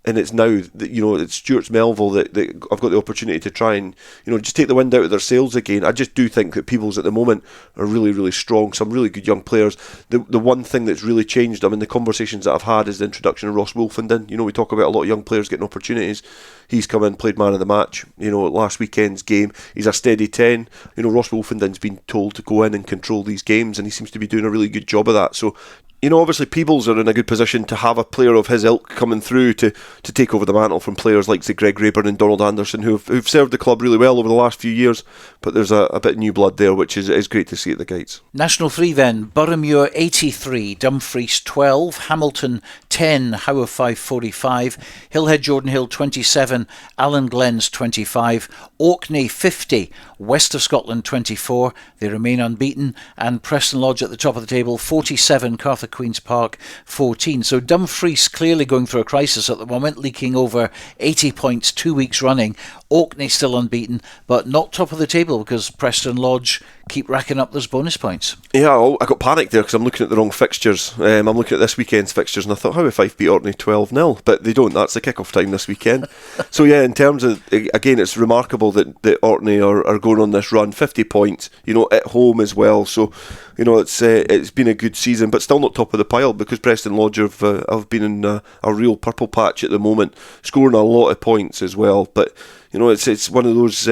And it's now that it's Stuart's Melville that I've got the opportunity to try and just take the wind out of their sails again. I just do think that Peebles at the moment are really, really strong. Some really good young players. The one thing that's really changed them in the conversations that I've had is the introduction of Ross Wolfenden. We talk about a lot of young players getting opportunities. He's come in, played man of the match. Last weekend's game, he's a steady 10. Ross Wolfenden's been told to go in and control these games, and he seems to be doing a really good job of that. So obviously Peebles are in a good position to have a player of his ilk coming through to take over the mantle from players like say Greg Rayburn and Donald Anderson who've served the club really well over the last few years, but there's a bit of new blood there, which is great to see at the Gites. National 3 then, Boroughmuir 83, Dumfries 12, Hamilton 10, Howe 545, Hillhead Jordan Hill 27, Allen Glens 25, Orkney 50, West of Scotland 24, they remain unbeaten, and Preston Lodge at the top of the table 47, Cartha Queen's Park 14. So Dumfries clearly going through a crisis at the moment, leaking over 80 points 2 weeks running. Orkney still unbeaten, but not top of the table because Preston Lodge keep racking up those bonus points. Yeah, I got panicked there because I'm looking at the wrong fixtures. I'm looking at this weekend's fixtures and I thought, how if Fife beat Orkney 12-0? But they don't. That's the kick-off time this weekend. So yeah, in terms of, again, it's remarkable that Orkney are going on this run, 50 points, at home as well. So, it's been a good season, but still not top of the pile because Preston Lodge have been in a real purple patch at the moment, scoring a lot of points as well. But it's one of those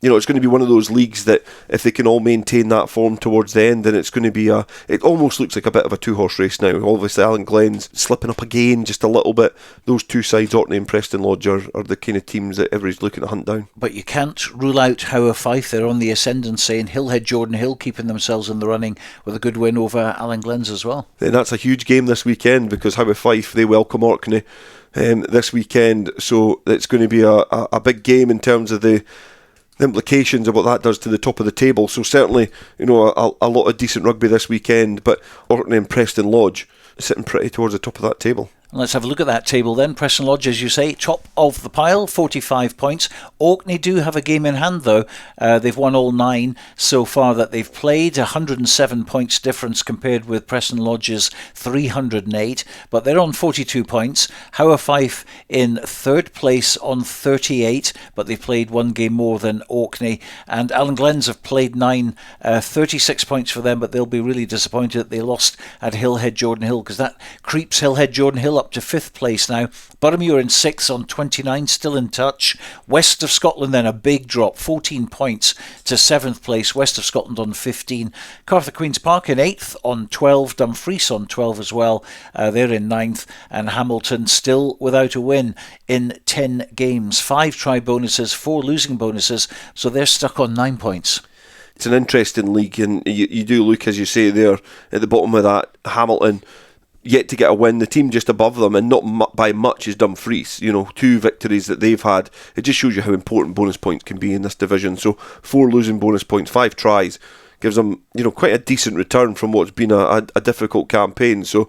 it's going to be one of those leagues that if they can all maintain that form towards the end, then it's going to be it almost looks like a bit of a two-horse race now. Obviously, Alan Glen's slipping up again just a little bit. Those two sides, Orkney and Preston Lodge, are the kind of teams that everybody's looking to hunt down. But you can't rule out Howe Fife. They're on the ascendancy, and Hillhead Jordan Hill keeping themselves in the running with a good win over Alan Glen's as well. And that's a huge game this weekend, because Howe Fife, they welcome Orkney this weekend, so it's going to be a big game in terms of the implications of what that does to the top of the table. So certainly, a lot of decent rugby this weekend, but Orkney and Preston Lodge sitting pretty towards the top of that table. Let's have a look at that table then. Preston Lodge, as you say, top of the pile, 45 points. Orkney do have a game in hand, though. They've won all 9 so far that they've played. 107 points difference compared with Preston Lodge's 308. But they're on 42 points. Howe Fife in third place on 38, but they've played one game more than Orkney. And Alan Glen's have played 9, 36 points for them, but they'll be really disappointed that they lost at Hillhead Jordan Hill, because that creeps Hillhead Jordan Hill up to 5th place now. Boroughmuir in 6th on 29, still in touch. West of Scotland then a big drop, 14 points to 7th place. West of Scotland on 15. Cartha Queen's Park in 8th on 12. Dumfries on 12 as well. They're in 9th. And Hamilton still without a win in 10 games. 5 try bonuses, 4 losing bonuses. So they're stuck on 9 points. It's an interesting league, and you do look, as you say, there at the bottom of that, Hamilton yet to get a win. The team just above them, and not by much, is Dumfries. 2 victories that they've had. It just shows you how important bonus points can be in this division. So 4 losing bonus points, 5 tries, gives them quite a decent return from what's been a difficult campaign. So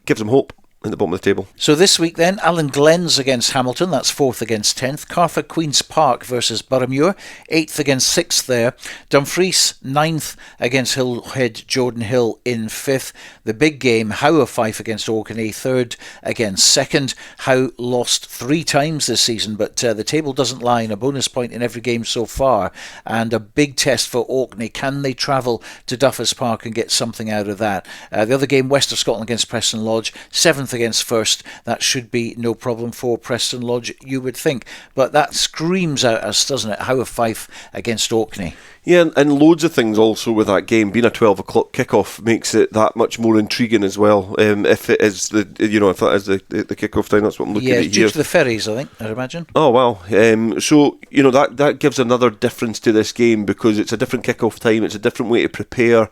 gives them hope in the bottom of the table. So this week then, Alan Glen's against Hamilton, that's 4th against 10th. Cartha Queen's Park versus Boroughmuir, 8th against 6th there. Dumfries, 9th against Hillhead Jordan Hill in 5th. The big game, Howe Fife against Orkney, 3rd against 2nd. Howe lost 3 times this season, but the table doesn't lie in a bonus point in every game so far, and a big test for Orkney. Can they travel to Duffers Park and get something out of that? The other game, West of Scotland against Preston Lodge, 7th against 1st. That should be no problem for Preston Lodge, you would think. But that screams out us, doesn't it? Howe Fife against Orkney. Yeah, and loads of things also with that game. Being a 12 o'clock kickoff makes it that much more intriguing as well. If it is the kickoff time, that's what I'm looking at here. Yeah, due to the ferries, I think, I'd imagine. Oh wow! So that gives another difference to this game, because it's a different kickoff time. It's a different way to prepare.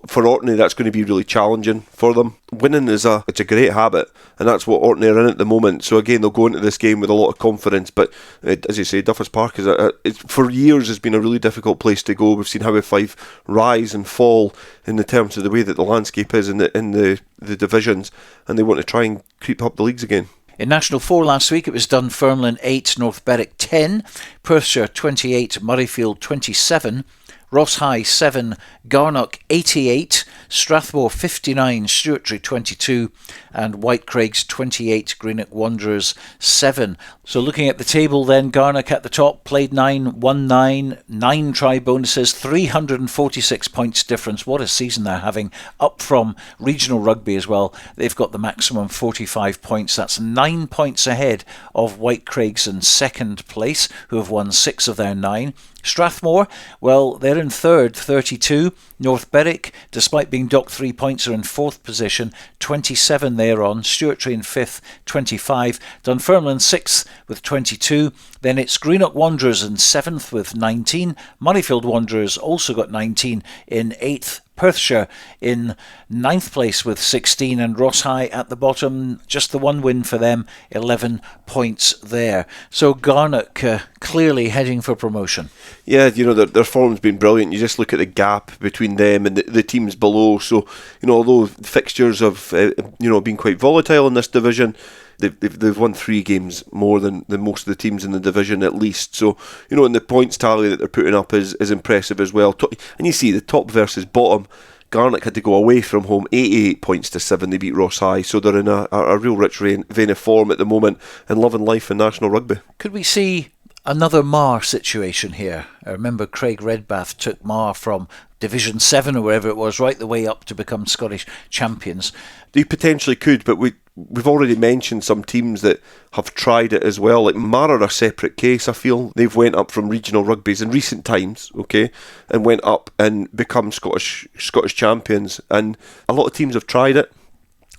For Orkney, that's going to be really challenging for them. Winning it's a great habit, and that's what Orkney are in at the moment. So again, they'll go into this game with a lot of confidence. But as you say, Duffers Park is for years has been a really difficult place to go. We've seen Howe Fife rise and fall in the terms of the way that the landscape is in the divisions, and they want to try and creep up the leagues again. In National 4 last week, it was Dunfermline 8, North Berwick 10, Perthshire 28, Murrayfield 27, Ross High 7, Garnock 88, Strathmore 59, Stuart 22, and Whitecraigs 28, Greenock Wanderers 7. So looking at the table then, Garnock at the top, played 9, won 9, 9 try bonuses, 346 points difference. What a season they're having, up from regional rugby as well. They've got the maximum 45 points. That's 9 points ahead of Whitecraigs in second place, who have won 6 of their 9. Strathmore, well, they're in third, 32. North Berwick, despite being docked 3 points, are in fourth position, 27 they're on. Stuart in fifth, 25. Dunfermline 6th with 22. Then it's Greenock Wanderers in 7th with 19. Murrayfield Wanderers also got 19 in 8th. Perthshire in 9th place with 16, and Ross High at the bottom, just the one win for them, 11 points there. So Garnock clearly heading for promotion. Yeah, their form's been brilliant. You just look at the gap between them and the teams below. So, although fixtures have been quite volatile in this division, they've won 3 games more than most of the teams in the division at least. So, and the points tally that they're putting up is impressive as well. And you see the top versus bottom. Garnock had to go away from home, 88 points to 7. They beat Ross High, so they're in a real rich vein of form at the moment and loving life in National Rugby. Could we see another Mar situation here? I remember Craig Redbath took Mar from Division 7 or wherever it was, right the way up to become Scottish champions. They potentially could, but we've already mentioned some teams that have tried it as well. Like Mara are a separate case, I feel. They've went up from regional rugbies in recent times, okay, and went up and become Scottish champions. And a lot of teams have tried it.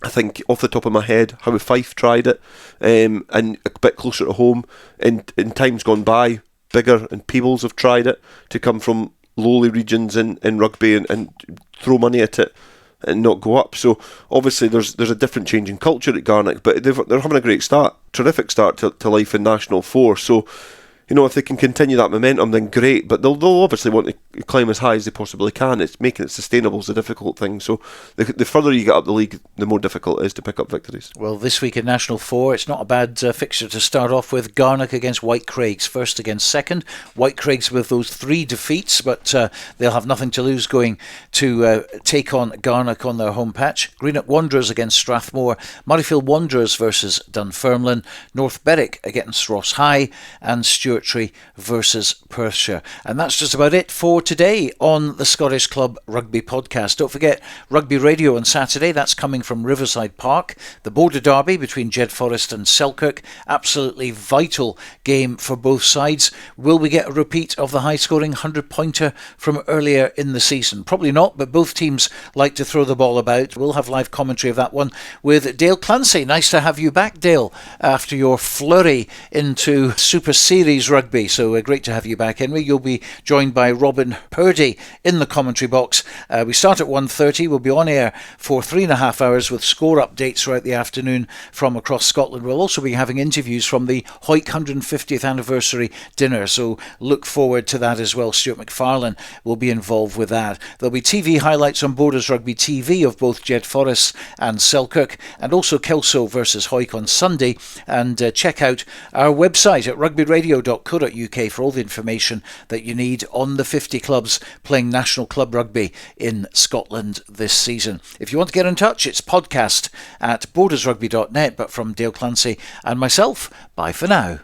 I think off the top of my head, Howe Fife tried it, and a bit closer to home. In times gone by, Biggar and Peebles have tried it to come from lowly regions in rugby and throw money at it and not go up. So obviously there's a different change in culture at Garnock, but they're having a great start, terrific start to life in National 4. So, you know, if they can continue that momentum, then great. But they'll obviously want to climb as high as they possibly can. It's making it sustainable is a difficult thing. So the further you get up the league, the more difficult it is to pick up victories. Well, this week in National 4, it's not a bad fixture to start off with. Garnock against White Craigs, first against second. White Craigs with those 3 defeats, but they'll have nothing to lose going to take on Garnock on their home patch. Greenock Wanderers against Strathmore. Murrayfield Wanderers versus Dunfermline. North Berwick against Ross High. And Stuart versus Perthshire. And that's just about it for today on the Scottish Club Rugby podcast. Don't forget Rugby Radio on Saturday. That's coming from Riverside Park. The Border Derby between Jed Forest and Selkirk. Absolutely vital game for both sides. Will we get a repeat of the high-scoring 100-pointer from earlier in the season? Probably not, but both teams like to throw the ball about. We'll have live commentary of that one with Dale Clancy. Nice to have you back, Dale, after your flurry into Super Series rugby. So great to have you back, Henry. You'll be joined by Robin Purdy in the commentary box. We start at 1:30. We'll be on air for 3.5 hours with score updates throughout the afternoon from across Scotland. We'll also be having interviews from the Hoyk 150th anniversary dinner, so look forward to that as well. Stuart McFarlane will be involved with that. There'll be TV highlights on Borders Rugby TV of both Jed Forest and Selkirk, and also Kelso versus Hoyk on Sunday. And check out our website at rugbyradio.co.uk for all the information that you need on the 50 clubs playing National Club Rugby in Scotland this season. If you want to get in touch, it's podcast at bordersrugby.net. But from Dale Clancy and myself, bye for now.